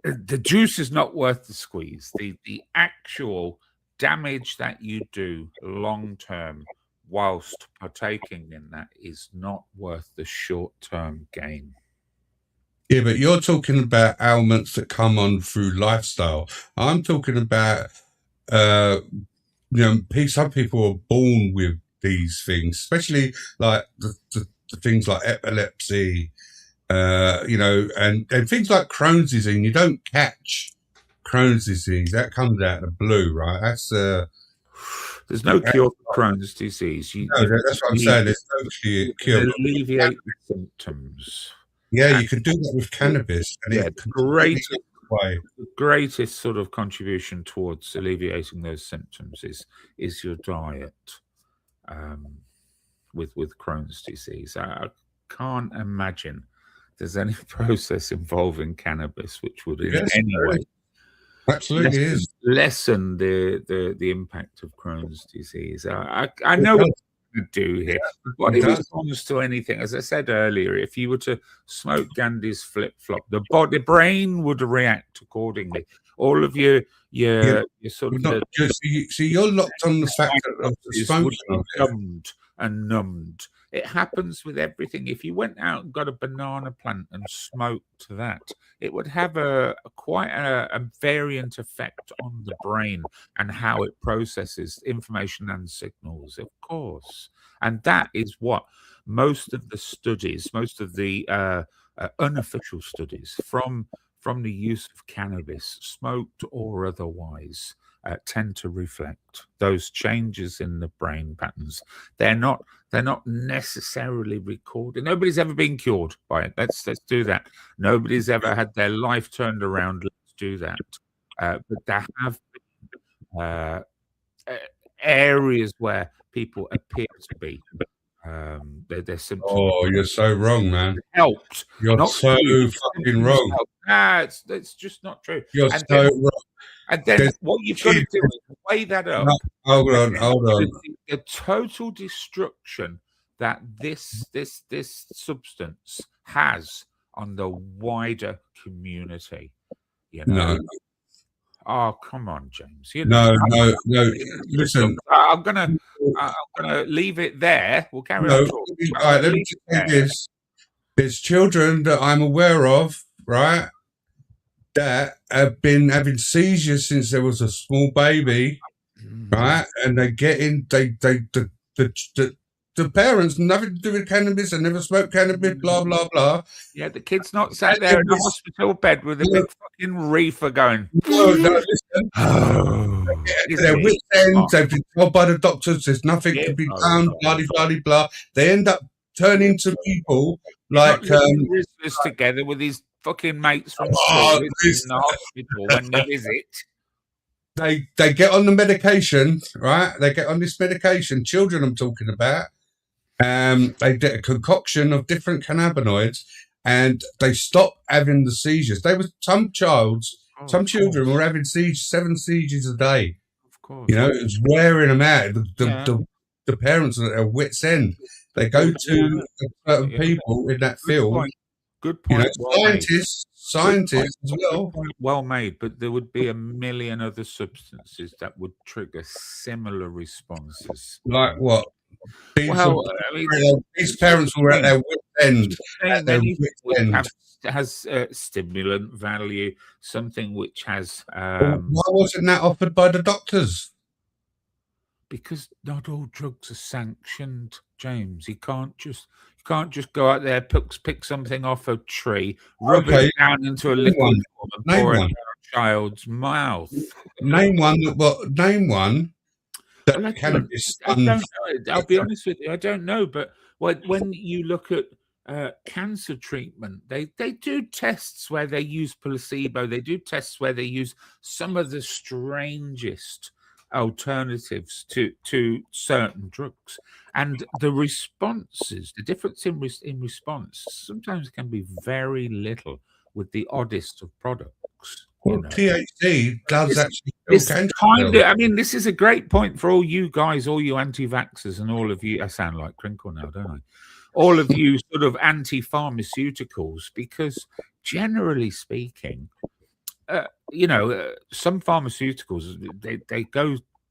the juice is not worth the squeeze. The actual damage that you do long term whilst partaking in that is not worth the short term gain. Yeah, but you're talking about ailments that come on through lifestyle. I'm talking about, some people are born with these things, especially like the things like epilepsy, and things like Crohn's disease. You don't catch Crohn's disease. That comes out of the blue, right? That's there's no cure for Crohn's disease. That's what I'm saying. There's no cure. Alleviate the symptoms. Yeah, you can do that with cannabis. And the greatest sort of contribution towards alleviating those symptoms is your diet with Crohn's disease. I can't imagine there's any process involving cannabis which would in any way lessen the impact of Crohn's disease. I know what to do here. What it responds to anything, as I said earlier, if you were to smoke Gandhi's flip-flop, the brain would react accordingly. All of your sort of so you're locked on the fact of the smoking would be numbed. It happens with everything. If you went out and got a banana plant and smoked that, it would have quite a variant effect on the brain and how it processes information and signals, of course. And that is what most of the studies, most of the unofficial studies from the use of cannabis, smoked or otherwise, tend to reflect those changes in the brain patterns. They're not necessarily recorded. Nobody's ever been cured by it. Let's do that. Nobody's ever had their life turned around. Let's do that. But there have been areas where people appear to be their symptoms. Oh, you're so wrong, man. Helped. You're so fucking wrong. It's just not true. You're so wrong. And then what you've got to do is weigh that up. Hold on. The total destruction that this substance has on the wider community. No. Oh, come on, James. No. Listen, I'm gonna leave it there. We'll carry on talking. All right, let me just say this. There's children that I'm aware of, right, that have been having seizures since there was a small baby, right? And they get in, the parents, nothing to do with cannabis, they never smoked cannabis, blah, blah, blah. Yeah, the kid's not sat there in a hospital bed with a big fucking reefer going. No, listen. They're wit's end, they've been told by the doctors there's nothing to be done, blah, blah, blah. They end up turning to people like together with his fucking mates from school in the hospital when they visit. They get on the medication, right? They get on this medication. Children, I'm talking about. They get a concoction of different cannabinoids, and they stop having the seizures. Some children were having 7 seizures a day. Of course, it was wearing them out. The parents are at their wits' end. They go to certain people in that field. Good point. Scientists as well. Well made, but there would be a million other substances that would trigger similar responses. Like what? These, Well, I mean, these parents were at their wit's end. At their anything wit's which end. has stimulant value, something which has Why wasn't that offered by the doctors? because not all drugs are sanctioned, James. You can't just go out there, pick something off a tree, rub Okay. it down into a Name liquid one. form and Name pour it one. down a child's mouth. Name one that. Well, name one that Well, cannabis. I don't know. I'll be honest with you, I don't know. But when you look at cancer treatment, they do tests where they use placebo. They do tests where they use some of the strangest alternatives to certain drugs, and the responses, the difference in response, sometimes can be very little with the oddest of products. Well, THC does actually kill This cancer kind cells. of, I mean, this is a great point for all you guys, all you anti-vaxxers, and all of you. I sound like Crinkle now, don't I? All of you sort of anti-pharmaceuticals, because generally speaking, some pharmaceuticals,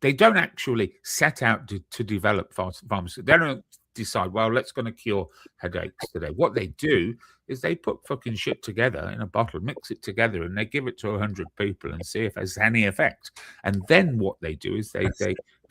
they don't actually set out to develop pharmaceuticals. They don't decide, well, let's going to cure headaches today. What they do is they put fucking shit together in a bottle, mix it together, and they give it to 100 people and see if there's any effect. And then what they do is they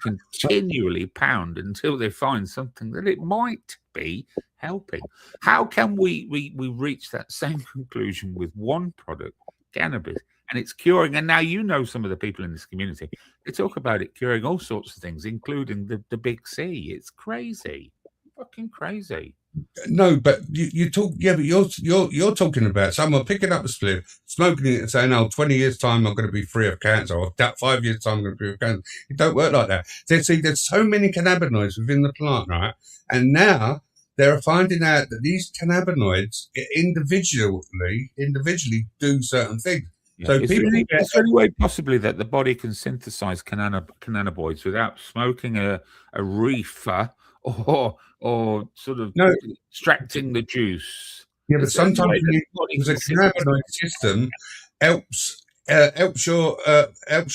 continually pound until they find something that it might be helping. How can we reach that same conclusion with one product, cannabis, and it's curing? And now some of the people in this community, they talk about it curing all sorts of things, including the big C. It's crazy, fucking crazy. No, but you talk. Yeah, but you're talking about someone picking up a spliff, smoking it, and saying, "Oh, 20 years time, I'm going to be free of cancer," or that 5 years time, I'm going to be free of cancer. It don't work like that. There's so many cannabinoids within the plant, right? And now they're finding out that these cannabinoids individually do certain things. Yeah. So Is there any way possibly that the body can synthesize cannabinoids without smoking a reefer or sort of extracting the juice? Yeah, but sometimes the cannabinoid system helps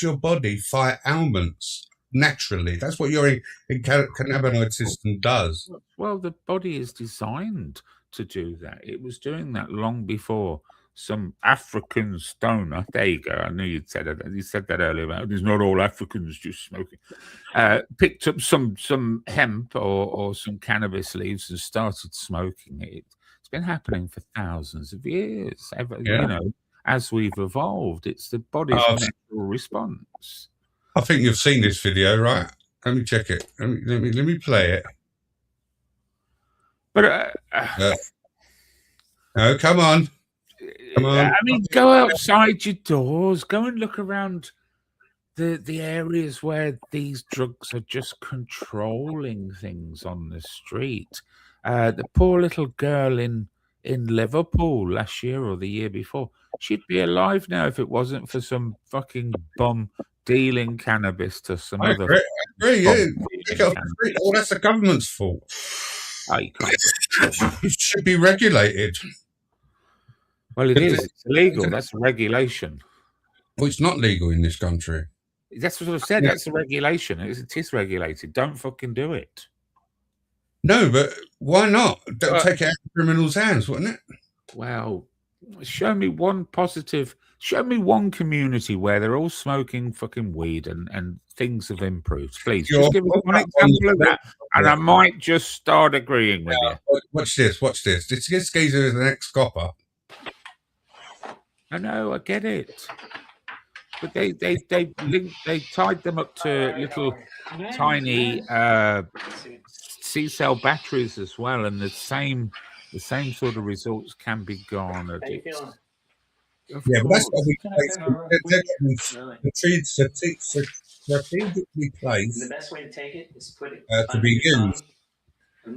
your body fight ailments naturally. That's what your cannabinoid system does. Well, the body is designed to do that. It was doing that long before some African stoner. There you go. I knew you'd said that. You said that earlier about there's not all Africans just smoking. Picked up some hemp or some cannabis leaves and started smoking it. It's been happening for thousands of years. As we've evolved, it's the body's natural response. I think you've seen this video, right? Let me check it. Let me play it. But no, come on. I mean, go outside your doors. Go and look around the areas where these drugs are just controlling things on the street. The poor little girl in Liverpool last year or the year before, she'd be alive now if it wasn't for some fucking bum dealing cannabis to some other. I agree. Yeah. Well, that's the government's fault. Oh, you can't. It should be regulated. Well, it is. It's illegal. That's a regulation. Well, it's not legal in this country. That's what I've said. That's a regulation. It is regulated. Don't fucking do it. No, but why not? They'll take it out of criminals' hands, wouldn't it? Well, show me one community where they're all smoking fucking weed and things have improved. Please, just give us one example of that, and I might just start agreeing with you. Watch this. This geezer is an ex-copper. I know, I get it. But they tied them up to little tiny C-cell batteries as well, and the same sort of results can be garnered. Yeah, but that's what we strategically placed. The best way to take it is put it to be used.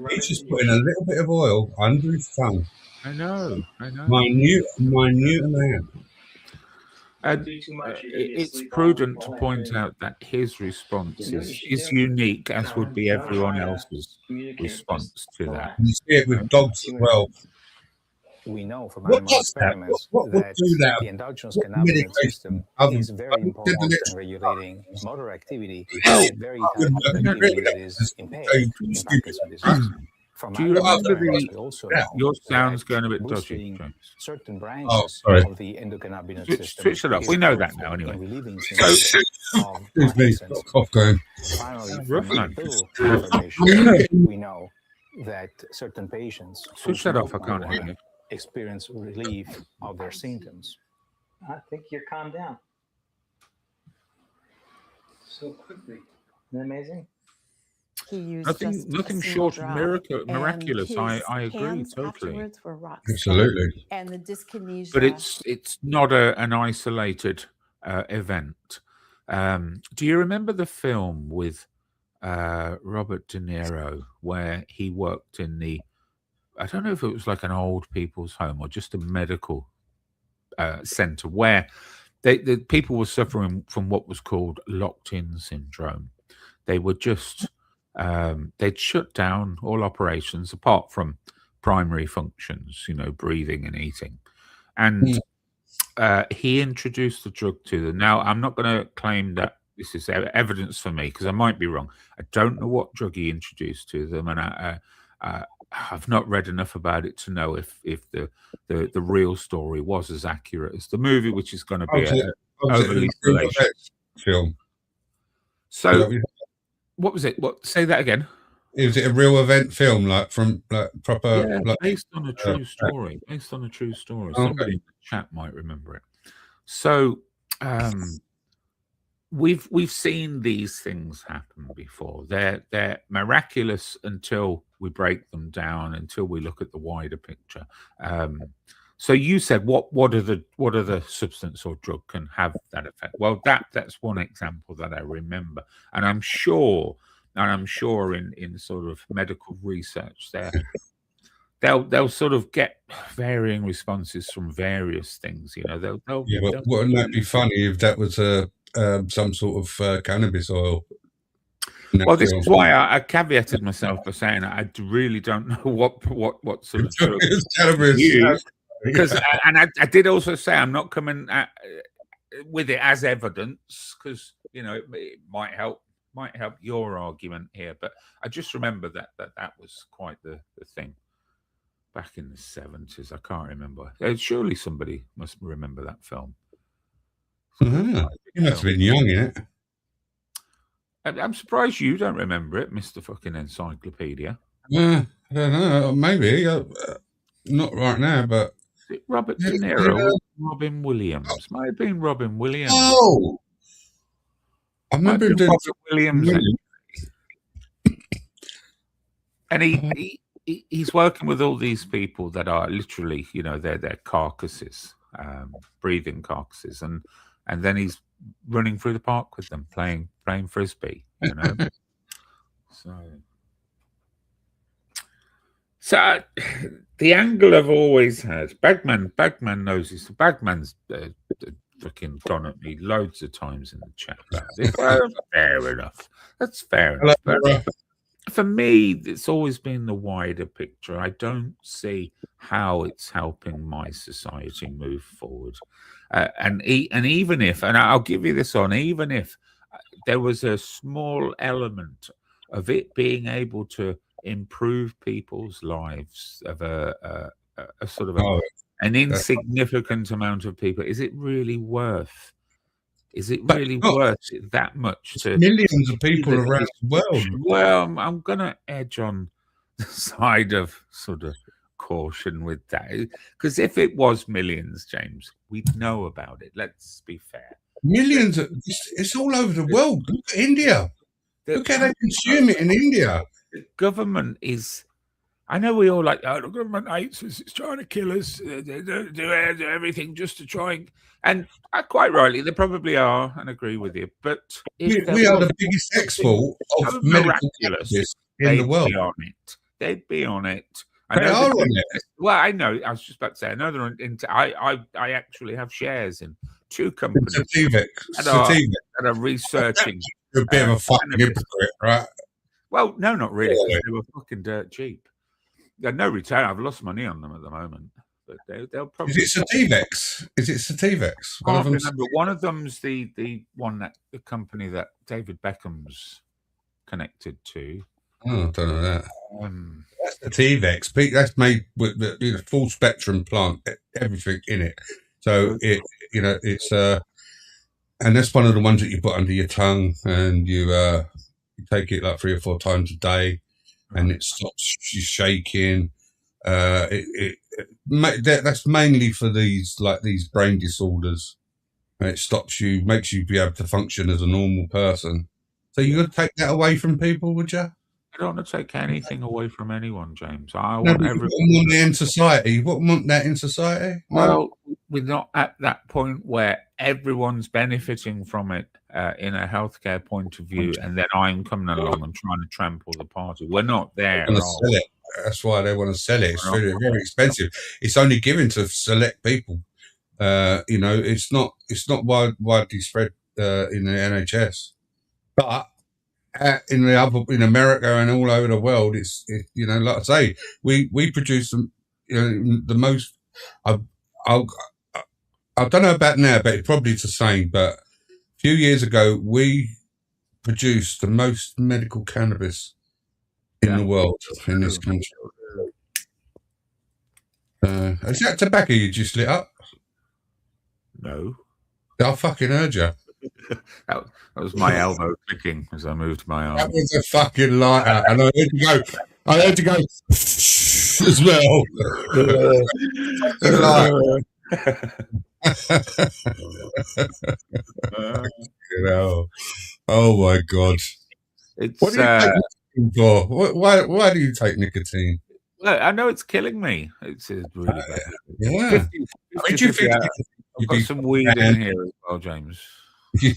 He's just putting a little bit of oil under his tongue. I know. Minute amount. It's prudent to point out that his response is unique, as would be everyone else's response to that. You see it with dogs as well. we know from What animal is that? experiments What would that do that? the endogenous What cannabinoid medication system other is very than important the in next regulating motor activity, Well, that very I type wouldn't of get rid activity of that that. is It's impaired so in stupid. Parkinson's disease. From Do you animal remember experiments, the? we also Yeah. know Your sound's that going a bit dodgy, boosting James. certain Oh, branches sorry. of the endocannabinoid system Switch it up. is We know that helpful now, anyway. in relieving So, symptoms of Excuse me. Parkinson's. Cough going. Finally, rough from night. pill information, we know that certain patients who Switch that off. I smoke can't hear marijuana you. experience relief of their symptoms. I think you're calmed down so quickly. Isn't that amazing? He used Nothing, just nothing a single short of drop, miraculous. and I his agree hands totally. afterwards were rock solid, Absolutely. and the dyskinesia. But it's not an isolated event. Do you remember the film with Robert De Niro where he worked in the? I don't know if it was like an old people's home or just a medical center where the people were suffering from what was called locked-in syndrome. They were just they'd shut down all operations apart from primary functions, breathing and eating. And he introduced the drug to them. Now, I'm not going to claim that this is evidence for me because I might be wrong. I don't know what drug he introduced to them, and I've not read enough about it to know if the real story was as accurate as the movie, which is going to be overly salacious film. So, what was it? Say that again. Is it a real event film, like from proper? Yeah, like, based on a true story. Based on a true story. Okay. Somebody in the chat might remember it. So, we've seen these things happen before. They're miraculous until we break them down, until we look at the wider picture. So you said what are the substance or drug can have that effect? Well, that's one example that I remember, and I'm sure in sort of medical research they'll sort of get varying responses from various things. They'll but wouldn't that be funny if that was some sort of cannabis oil? Well, this is why I caveated myself by saying I really don't know what sort of drug cannabis. Because and I did also say I'm not coming with it as evidence because it might help your argument here, but I just remember that was quite the thing back in the 70s. I can't remember. Surely somebody must remember that film. You must have been young in it. I'm surprised you don't remember it, Mr. Fucking Encyclopedia. I don't know. Maybe not right now, but Robert De Niro, Robin Williams. Might have been Robin Williams. Oh, I remember him doing Robert Williams. And he's working with all these people that are literally, they're carcasses, breathing carcasses, and then he's running through the park with them, playing frisbee. So the angle I've always had, Bagman knows this. Bagman's fucking gone at me loads of times in the chat about this. Well, fair enough. That's fair enough. But for me, it's always been the wider picture. I don't see how it's helping my society move forward. And even if, and I'll give you this on, even if there was a small element of it being able to improve people's lives of a sort of an insignificant amount of people, is it really worth? Is it really worth it that much to millions of people around the world? Well, I'm going to edge on the side of sort of caution with that, because if it was millions, James, we'd know about it. Let's be fair. Millions. It's all over the world. Look at India. Look how they consume it in India. The government is. I know we all like, the government hates us, it's trying to kill us, they do everything just to try and quite rightly, they probably are, and agree with you. But we are the biggest export of medical in the world. They'd be on it. They are on it. Well, I know. I was just about to say, I know they're on. I actually have shares in two companies that are researching. You're a bit of a fucking hypocrite, right? Well, no, not really. They were fucking dirt cheap. They had no return. I've lost money on them at the moment. But they'll Is probably. it Sativex? Is it Sativex? I can't remember. One of them's the one that the company that David Beckham's connected to. Oh, I don't know that. Um, That's Sativex. That's made with the full spectrum plant, everything in it. So it's and that's one of the ones that you put under your tongue, and you take it like 3 or 4 times a day, and it stops you shaking. That's mainly for these brain disorders. And it stops you, makes you be able to function as a normal person. So you would take that away from people, would you? I don't want to take anything away from anyone, James. I No, want but you everyone. wouldn't want that in society. You wouldn't want that in society. No. Well, we're not at that point where everyone's benefiting from it in a healthcare point of view, and then I'm coming along and trying to trample the party. We're not there. They want to sell it. That's why they want to sell it. It's very, very expensive. It's only given to select people. It's not widely spread in the NHS, but in America and all over the world, it's like I say, we produce them. The most. I don't know about now, but it's probably the same. But a few years ago, we produced the most medical cannabis in the world, in this country. Is that tobacco you just lit up? No. I fucking heard you. That was my elbow clicking as I moved my arm. That was a fucking lighter, and I heard you go as well. Oh my god! It's What do you take nicotine for? Why do you take nicotine? look, I know it's killing me. It's really bad. Yeah. 50, Do you think I've got some weed in here as well, James. Do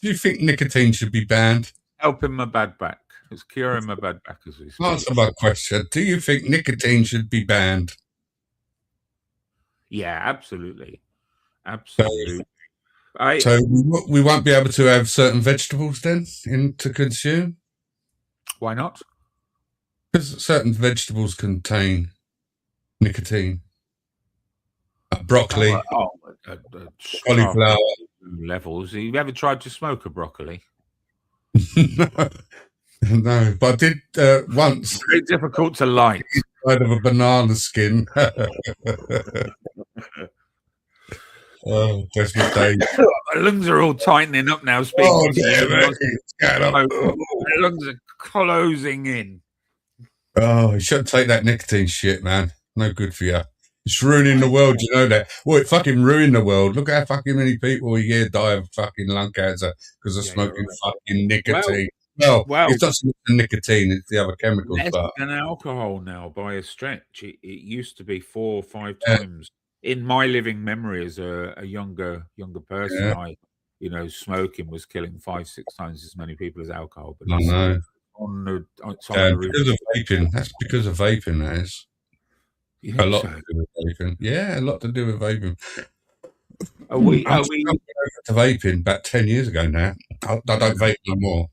you think nicotine should be banned? Helping my bad back. It's curing my bad back as we speak. Answer my question. Do you think nicotine should be banned? Yeah, absolutely. Absolutely. So we won't be able to have certain vegetables then to consume? Why not? Because certain vegetables contain nicotine. Broccoli, cauliflower. Levels. Have you ever tried to smoke a broccoli? No, but I did once. Very difficult to light. Out of a banana skin. Oh, that's my day. My lungs are all tightening up now. Speaking Oh, to damn you. it. My lungs are closing in. Oh, you shouldn't take that nicotine shit, man. No good for you. It's ruining the world, you know that? Well, it fucking ruined the world. Look how fucking many people a year die of fucking lung cancer because of smoking fucking nicotine. Well, it's not so much the nicotine, it's the other chemicals. Less But than alcohol now by a stretch. It used to be 4 or 5 times. In my living memory as a younger person, smoking was killing 5-6 times as many people as alcohol. But I know. It's on the Because of vaping. That's because of vaping, that is. A lot to do with vaping. Yeah, a lot to do with vaping. Are we to vaping about 10 years ago now. I don't vape no more.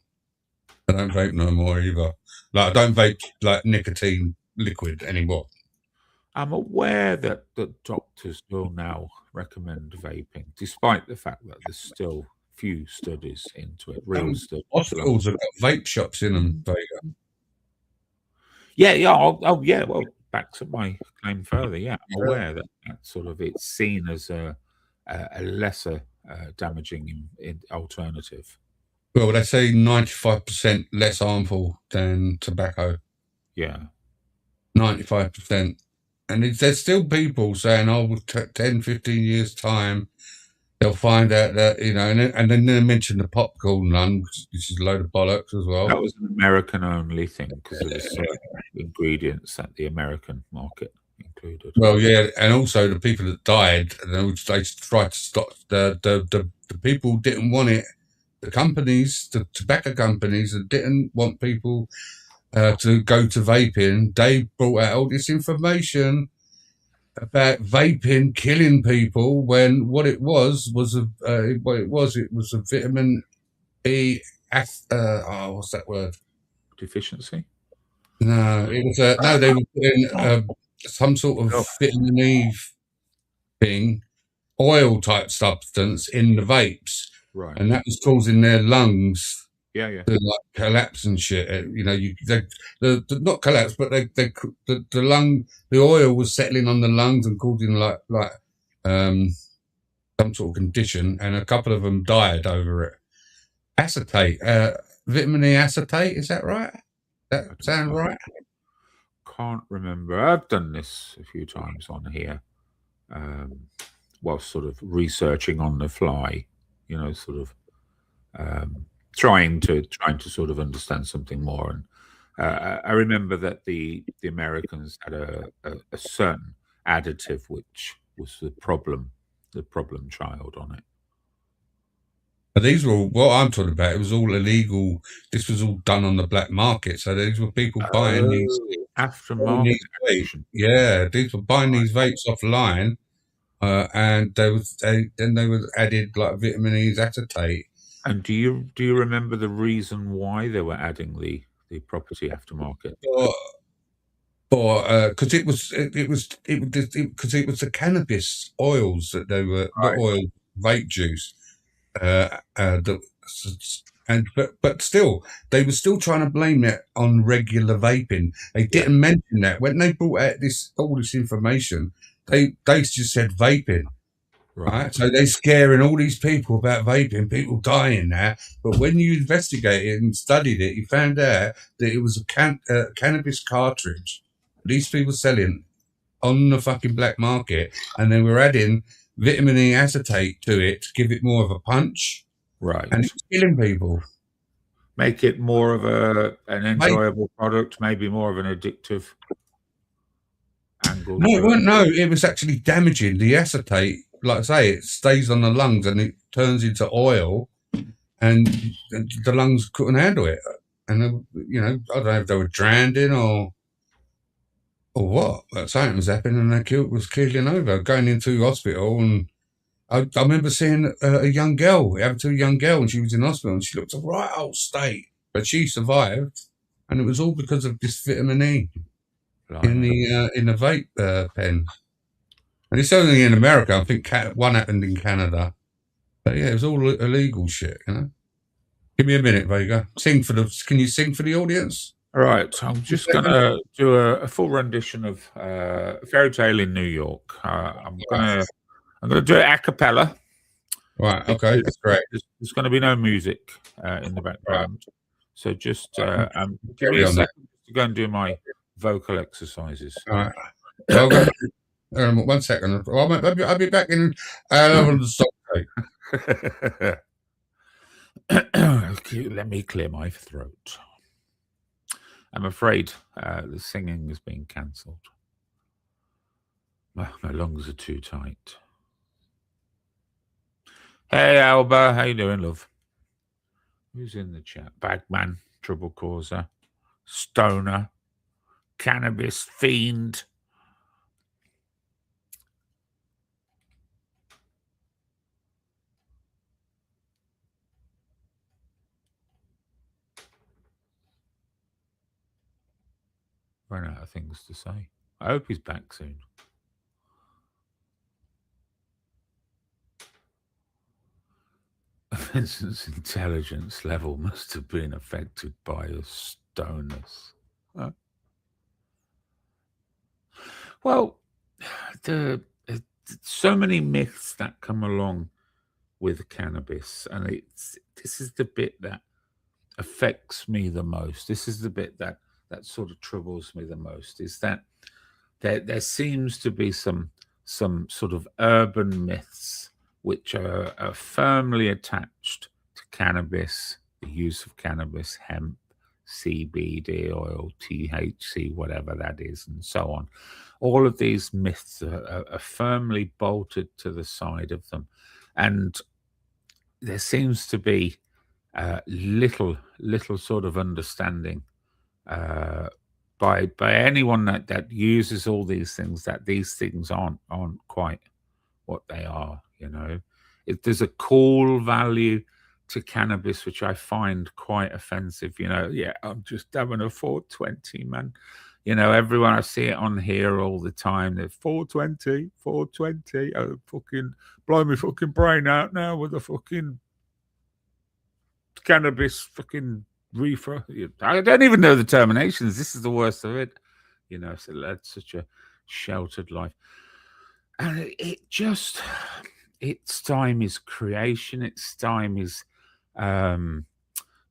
I don't vape no more either. Like, I don't vape like nicotine liquid anymore. I'm aware that doctors will now recommend vaping, despite the fact that there's still few studies into it. Real studies. Hospitals have got vape shops in them, Vega. Yeah. Yeah. Well, back to my claim further. Yeah, I'm aware that sort of it's seen as a lesser damaging in alternative. Well, they say 95% less harmful than tobacco. Yeah. 95%. And there's still people saying, 10, 15 years' time, they'll find out that, and then they mention the popcorn one, which is a load of bollocks as well. That was an American-only thing because of the certain ingredients that the American market included. Well, yeah, and also the people that died, they tried to stop, the people didn't want it. The companies, the tobacco companies that didn't want people to go to vaping, they brought out all this information about vaping killing people when what it was a vitamin E. What's that word? Deficiency? No, it was they were putting some sort of Oh. vitamin E thing, oil type substance in the vapes, Right. and that was causing their lungs Yeah, yeah. to like collapse and shit. You know, the not collapse, but the oil was settling on the lungs and causing like some sort of condition, and a couple of them died over it. Acetate, vitamin E acetate, is that right? That sound right? Can't remember. I've done this a few times on here, while sort of researching on the fly. You know, sort of trying to sort of understand something more. And I remember that the Americans had a certain additive which was the problem child on it. But these were all, what I'm talking about. It was all illegal. This was all done on the black market. So these were people buying these. Aftermarket these vapes. action. Yeah, these were buying these vapes offline, and they were added like vitamin E acetate. And do you remember the reason why they were adding the property aftermarket? Or because it was the cannabis oils that they were, not Right. oil, vape juice. But still, they were still trying to blame it on regular vaping. They didn't mention that when they brought out all this information. They just said vaping, right? So they're scaring all these people about vaping, people dying now. But when you investigated and studied it, you found out that it was a cannabis cartridge. These people selling on the fucking black market, and they were adding vitamin E acetate to it to give it more of a punch. Right. And it's killing people. Make it more of an enjoyable product, maybe more of an addictive angle. No, it was actually damaging. The acetate, like I say, it stays on the lungs and it turns into oil, and the lungs couldn't handle it. And, you know, I don't know if they were drowning or what, but something was happening, and they was keeling over, going into hospital. And I remember seeing a young girl, it happened to a young girl, and she was in hospital, and she looked a right old state, but she survived, and it was all because of this vitamin E in the vape pen. And it's only in America. I think one happened in Canada, but yeah, it was all illegal shit. You know. Give me a minute, Vega. Can you sing for the audience? All right, I'm just going to do a full rendition of Fairy Tale in New York. I'm going to do it a cappella. Right, okay, that's great. There's going to be no music in the background. So just give me a second to go and do my vocal exercises. All right. Well, 1 second. I'll be back in the song. Let me clear my throat. I'm afraid the singing is being cancelled. My lungs are too tight. Hey, Alba, how you doing, love? Who's in the chat? Bagman, Trouble Causer, Stoner, Cannabis Fiend. Run out of things to say. I hope he's back soon. Vincent's intelligence level must have been affected by the stoners. Huh? Well, so many myths that come along with cannabis, and this is the bit that affects me the most. This is the bit that sort of troubles me the most, is that there seems to be some sort of urban myths which are firmly attached to cannabis, the use of cannabis, hemp, CBD oil, THC, whatever that is, and so on. All of these myths are firmly bolted to the side of them. And there seems to be little sort of understanding by anyone that uses all these things, that these things aren't quite what they are. You know, there's a cool value to cannabis which I find quite offensive. You know, yeah, I'm just having a 420, man. You know, everyone, I see it on here all the time. They're 420, 420. Oh, fucking blow me fucking brain out now with a fucking cannabis fucking reefer. I don't even know the terminations. This is the worst of it. You know, so that's such a sheltered life. And it just, its time is creation. Its time is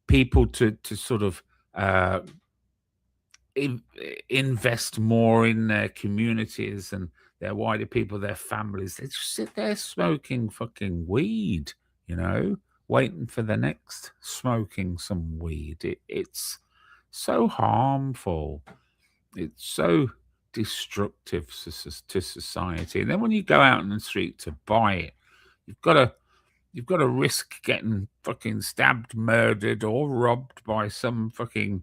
people to sort of invest more in their communities and their wider people, their families. They just sit there smoking fucking weed, you know, waiting for the next smoking some weed. It's so harmful. It's so destructive to society. And then when you go out in the street to buy it, you've got to risk getting fucking stabbed, murdered, or robbed by some fucking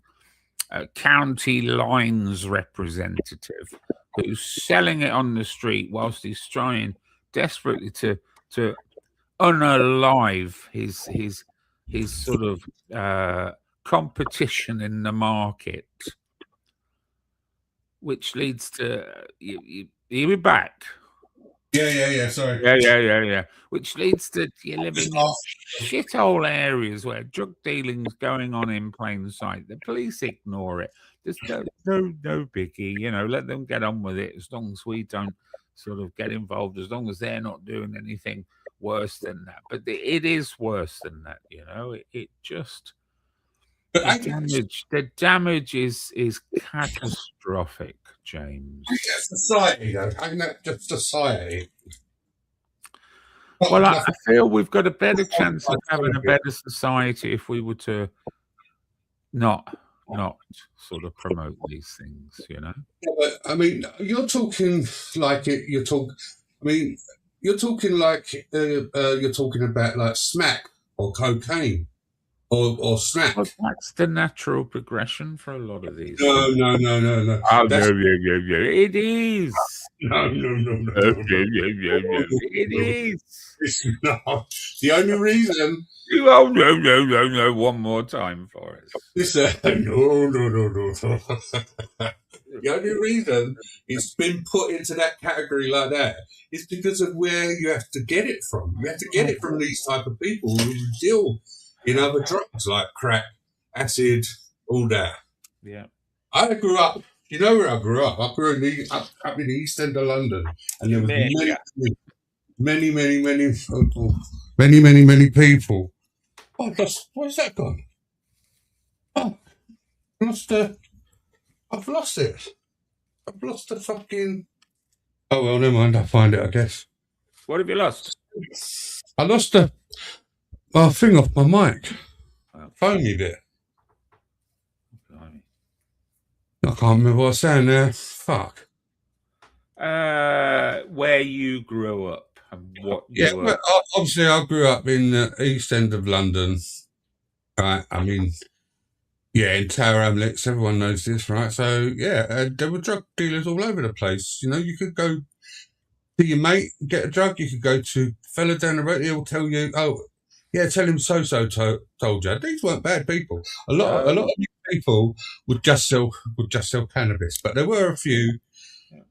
county lines representative who's selling it on the street whilst he's trying desperately to unalive his sort of competition in the market, which leads to you'll be back. Yeah. Sorry. Yeah. Which leads to you living in shithole areas where drug dealing's going on in plain sight. The police ignore it. There's no biggie. You know, let them get on with it as long as we don't sort of get involved, as long as they're not doing anything worse than that. But it is worse than that, you know. It just the damage is catastrophic, James. Society, though. I think that's just society. Well, I feel we've got a better chance of having a better society if we were to not sort of promote these things, you know. Yeah, but I mean, you're talking like it. You're talking about like smack or cocaine or snap. Well, that's the natural progression for a lot of these. No. Oh, no. It is. No. It is. It's not. The only reason. Oh, no. One more time for us. No. The only reason it's been put into that category like that is because of where you have to get it from. You have to get it from these type of people who deal in other drugs like crack, acid, all that. Yeah. I grew up. You know where I grew up? I grew up in the East End of London, and there was many people. Oh, where's that gone? Oh, I've lost it. I've lost the fucking. Oh well, never mind. I'll find it, I guess. What have you lost? I lost the thing off my mic. Phone me bit. I can't remember what I was saying there. Fuck. Where you grew up and what you were. Obviously I grew up in the East End of London. Right. I mean, yeah, in Tower Hamlets, everyone knows this, right? So yeah, there were drug dealers all over the place. You know, you could go to your mate, get a drug. You could go to a fella down the road. He'll tell you, oh, yeah, tell him so-so told you. These weren't bad people. A lot of people would just sell cannabis, but there were a few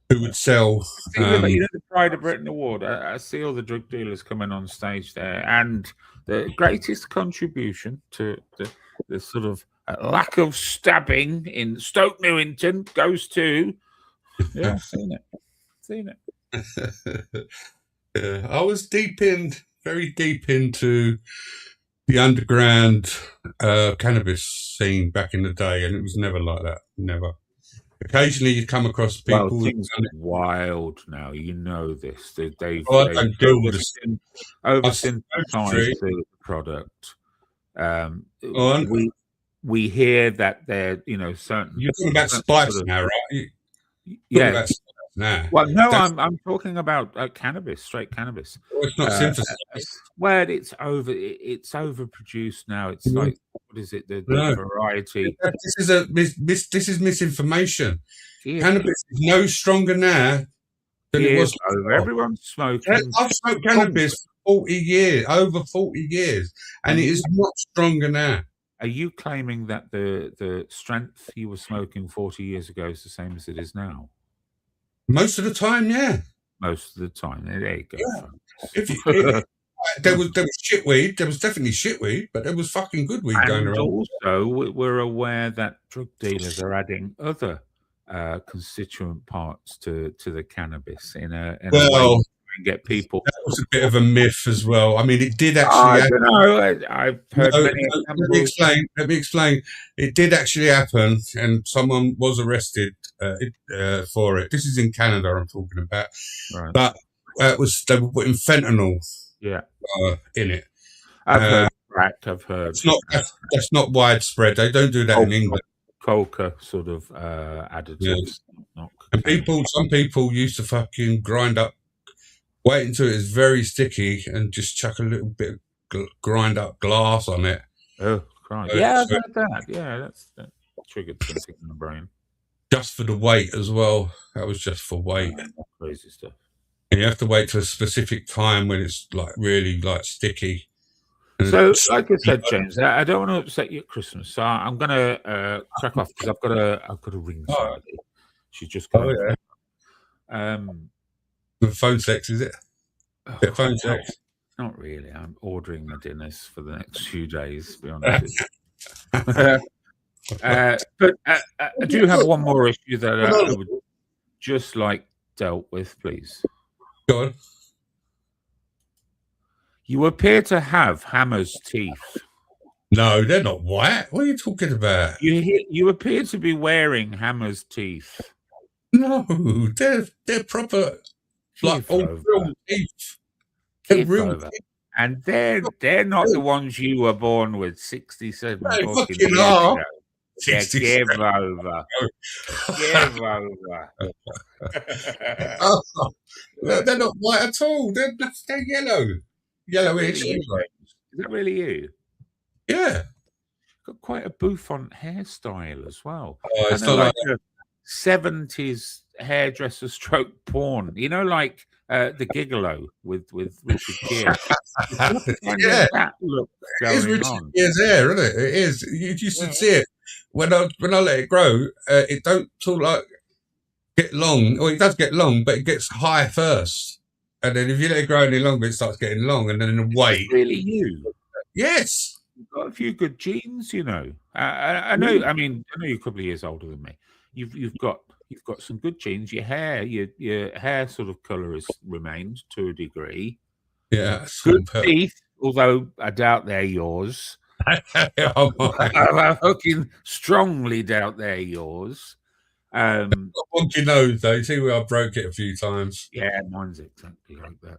who would sell. You know, the Pride of Britain Award. I see all the drug dealers coming on stage there, and the greatest contribution to the sort of lack of stabbing in Stoke Newington goes to. Yeah, I've seen it. Yeah, I was very deep into the underground cannabis scene back in the day, and it was never like that. Never. Occasionally, you come across people. Well, things are wild now. You know this. They've oversynthesized the product. We hear that they're certain. You're talking about spice now, right? Yeah. Nah. Well, no, I'm talking about cannabis, straight cannabis. Well, it's not synthesized. Well, it's overproduced now. It's like, what is it? The variety. This is misinformation. Yeah. Cannabis is no stronger now than it was before. Everyone's smoking. I've smoked cannabis for 40 years, over 40 years, and it is not stronger now. Are you claiming that the strength you were smoking 40 years ago is the same as it is now? Most of the time, yeah. Most of the time. There you go. If folks. there was shit weed, there was definitely shit weed, but there was fucking good weed going And around. also, we're aware that drug dealers are adding other constituent parts to the cannabis in a way Well, to get people. that was a bit of a myth as well. I mean, it did actually. I happen. don't know. I've heard No, many no, examples. let me explain. It did actually happen, and someone was arrested for it. This is in Canada. I'm talking about, Right. but they were putting fentanyl Yeah. in it. I've heard crack. I've heard. It's not that's not widespread. They don't do that in England. Coca sort of additives. Not And cocaine. some people used to fucking wait until it's very sticky and just chuck a little bit of grind up glass on it. Oh, Christ. So- Yeah, I've so- heard that. Yeah, that triggered something in the brain. Just for the weight as well. That was just for weight. Crazy stuff. And you have to wait for a specific time when it's like really like sticky. And So, like I said, James, I don't want to upset you at Christmas, so I'm going to crack off because I've got to ring somebody. She's just Oh, coming. yeah. With phone sex, is it? Oh, Bit of phone sex. not really. I'm ordering my dinners for the next few days, to be honest with you. But I do have one more issue that I would just like dealt with, please. Go on. You appear to have Hammer's teeth. No, they're not white. What are you talking about? You appear to be wearing Hammer's teeth. No, they're proper like Give old over. real teeth. They're Give real over. teeth. And they're not the ones you were born with 67 They fucking fucking years are. ago. Yeah, 67. give over. Give over. Oh, no, they're not white at all. They're yellow. Yellowish. Really you? Is that really you? Yeah. Got quite a bouffant hairstyle as well. Oh, it's Kind of not like a 70s hairdresser stroke porn. You know, like the Gigolo with Richard Gere. Kind Yeah. of that look It is going Richard on. Gere's hair, isn't it? It is. You should see it. When I let it grow, it don't sort of like get long. Or it does get long, but it gets high first. And then if you let it grow any longer, it starts getting long. And then in a weight. Really you? Yes. You've got a few good genes, you know. I know. I mean, I know you're a couple of years older than me. You've got some good genes. Your hair sort of colour has remained to a degree. Yeah. Good teeth, although I doubt they're yours. Oh, my. I fucking strongly doubt they're yours. Wonky nose, though. You see where I broke it a few times. Yeah, mine's exactly like that.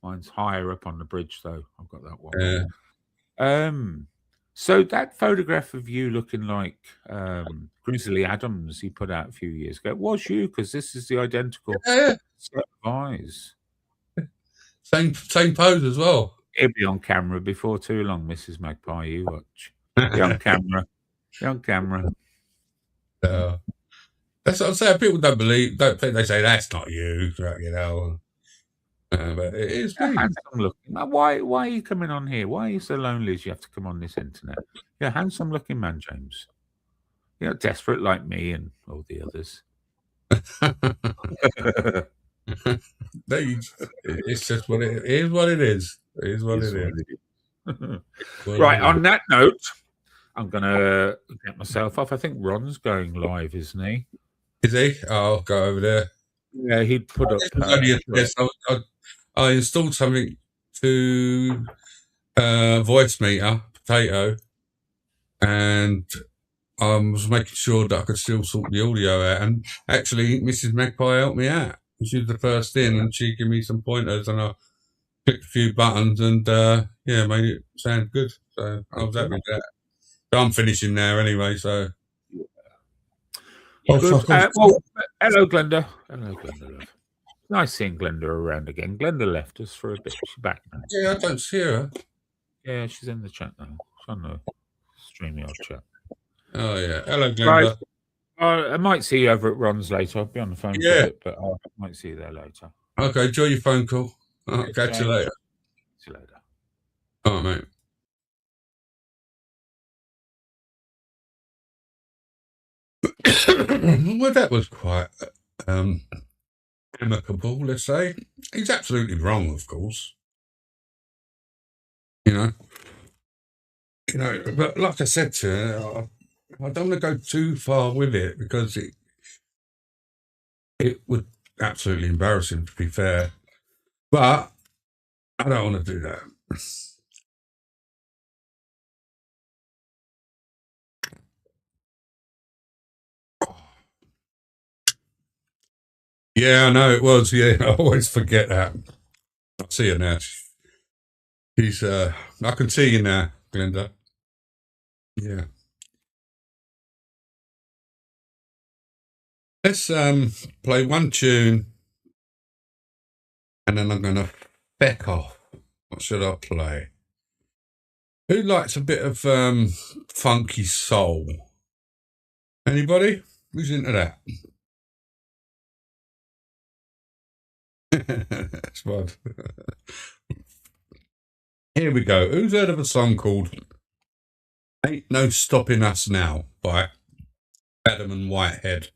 Mine's higher up on the bridge, though. I've got that one. Yeah. So that photograph of you looking like Grizzly Adams he put out a few years ago was you, because this is the identical Yeah. set of eyes. Same pose as well. It'll be on camera before too long, Mrs. Magpie. You watch. Be on camera. Be on camera. That's what I'm saying. People don't think they say that's not you, you know. But it is me. Handsome looking. Why are you coming on here? Why are you so lonely as you have to come on this internet? You're a handsome looking man, James. You're not desperate like me and all the others. It's just what it is. What it is. It is what it is. Right. On that note, I'm gonna get myself off. I think Ron's going live, isn't he? Is he? Oh, I'll go over there. Yeah, he'd put up. Yes, I installed something to voice meter Potato, and I was making sure that I could still sort the audio out. And actually, Mrs. Magpie helped me out. She was the first in, and she gave me some pointers, and I clicked a few buttons, and yeah, made it sound good. So I was happy with that. So I'm finishing now anyway. So. Well, hello, Glenda. Hello, Glenda. Love. Nice seeing Glenda around again. Glenda left us for a bit. She's back now. Yeah, I don't see her. Yeah, she's in the chat now. She's on the StreamYard chat. Oh, yeah. Hello, Glenda. Right. I might see you over at Ron's later. I'll be on the phone for a bit, but I might see you there later. Okay, enjoy your phone call. I'll catch you later. See you later. All right, mate. Well, that was quite amicable, let's say. He's absolutely wrong, of course. You know, but like I said to her, I don't want to go too far with it because it would absolutely embarrass him, to be fair. But I don't want to do that. Yeah, I know it was. Yeah, I always forget that. I see her now. She's I can see you now, Glenda. Yeah. Let's play one tune and then I'm gonna feck off. What should I play? Who likes a bit of funky soul? Anybody? Who's into that? That's fun. Here we go. Who's heard of a song called Ain't No Stopping Us Now by Adam and Whitehead?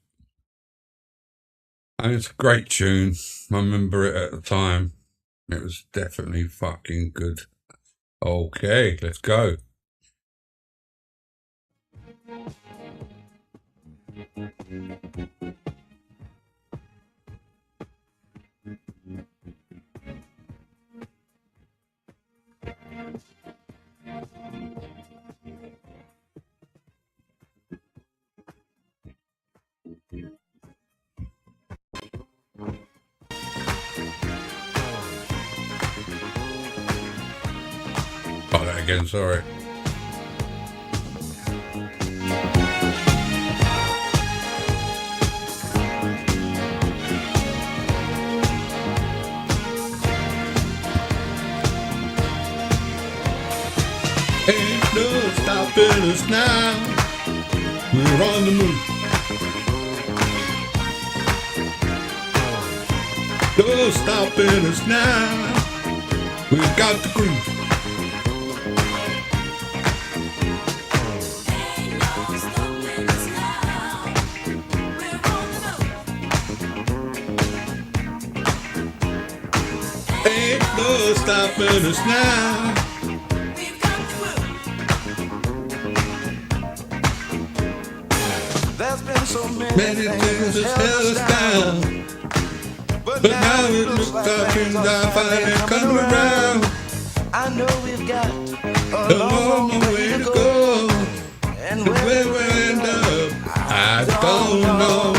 And it's a great tune. I remember it at the time. It was definitely fucking good. Okay, let's go. Oh, that again, sorry. Ain't no stopping us now. We're on the move. No stopping us now. We've got the groove. Ain't no stopping us now. There's been so Many things that held us down, but now it looks like things are finally coming around. I know we've got A long way to go, and and where we end up, I don't know.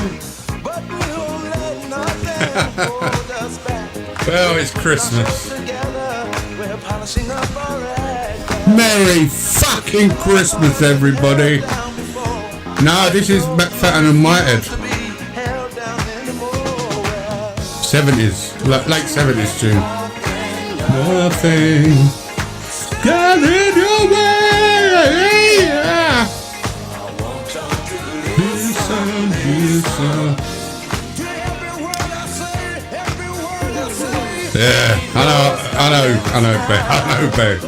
but we won't let nothing hold us back. Well, it's Christmas. Together, we're polishing up our act. Merry fucking Christmas, everybody. Down before No, this is McFadden and Whitehead. to be held down anymore. Well, 70s, late 70s tune. Nothing got in your way. Yeah. every word I say, every word I say. Yeah, I know, babe.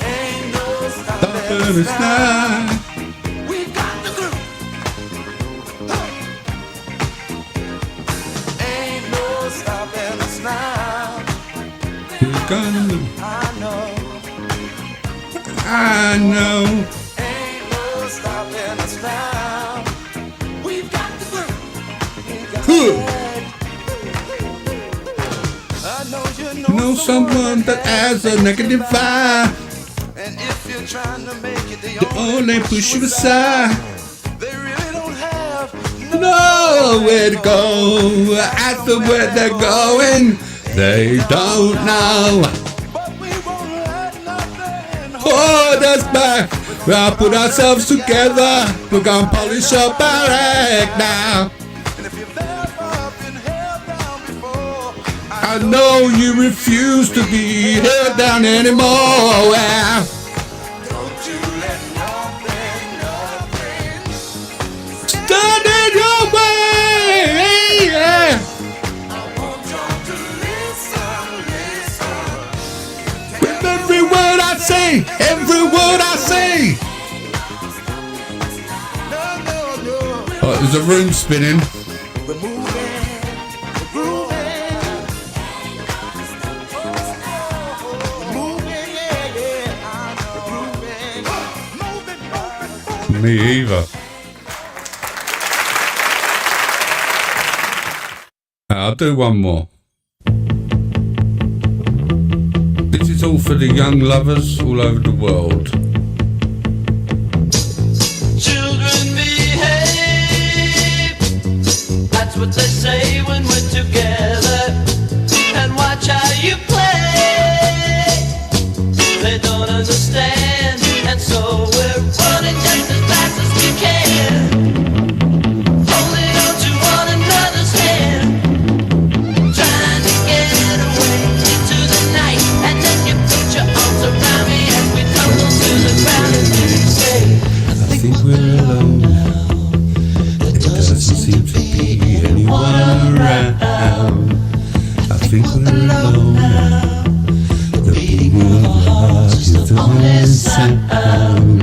Ain't no Stopping us now. we got the groove. Ain't no stopping us now. We're gonna move. I I know. know. Ain't no stopping us now. We've got the groove. We got Huh. I know you Know someone that has a negative vibe. And if you're trying to make it, they They only push you aside. They really don't have Nowhere to go. After where they're going, they don't know. but we won't let nothing Hold us back. We'll put ourselves together. We're gonna polish up our act now. And if you've ever been held down before, I know you refuse to be held down anymore. Well, don't you let nothing stand in your way. Yeah. I want you to listen. With every word I say, every There's a room spinning. We're moving, we're grooving. Moving, yeah, yeah. We're grooving. Moving. Me either. I'll do one more. This is all for the young lovers all over the world. Children behave. That's what they say when we're together. And watch how you play. They don't understand. And so we're running just as fast as we can. Holding on to one another's hand. Trying to get away into the night. And then you put your arms around me as we tumble to the ground. And then you say, I think we're alone now. There doesn't seem to be anyone around. I think we're alone now. The beating of our hearts is the only sound.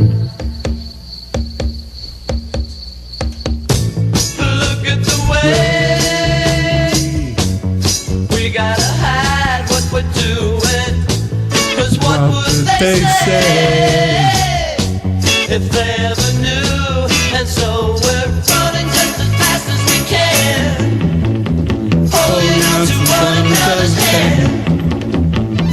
look at the way we gotta hide what we're doing. 'Cause what would they say if they ever knew? And so we're running just as fast as we can, holding on to one another's hand,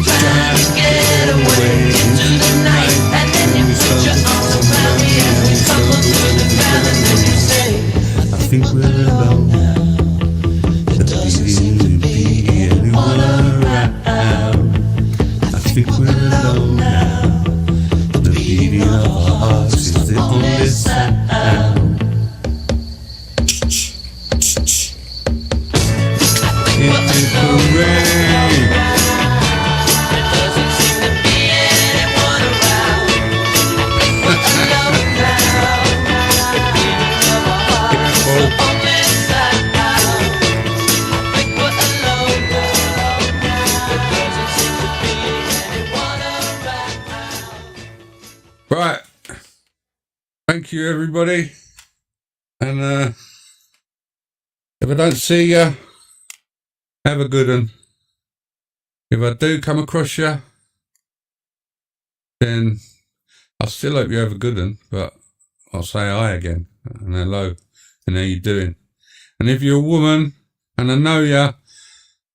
trying to get away into the night. And then you put your arms around me as we tumble to the ground. And then you say, I think we're alone now. There doesn't seem to be anyone around. I think we're alone now. The beating of our hearts is the only sound. It's the rain. there doesn't seem to be anyone around. We're alone now. The beating of our hearts is the only sound. I think we're alone now. There doesn't seem to be anyone around. Right. Thank you, everybody. And if I don't see you, have a good one. If I do come across you, then I still hope you have a good one, but I'll say hi again and hello and how you doing. And if you're a woman and I know you,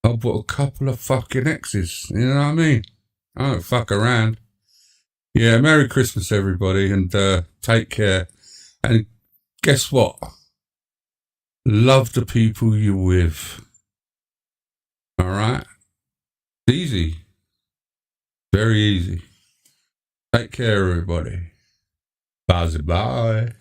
I'll put a couple of fucking X's. You know what I mean? I don't fuck around. Yeah, Merry Christmas, everybody, and take care. And guess what? Love the people you're with. All right? It's easy. Very easy. Take care, everybody. Bye.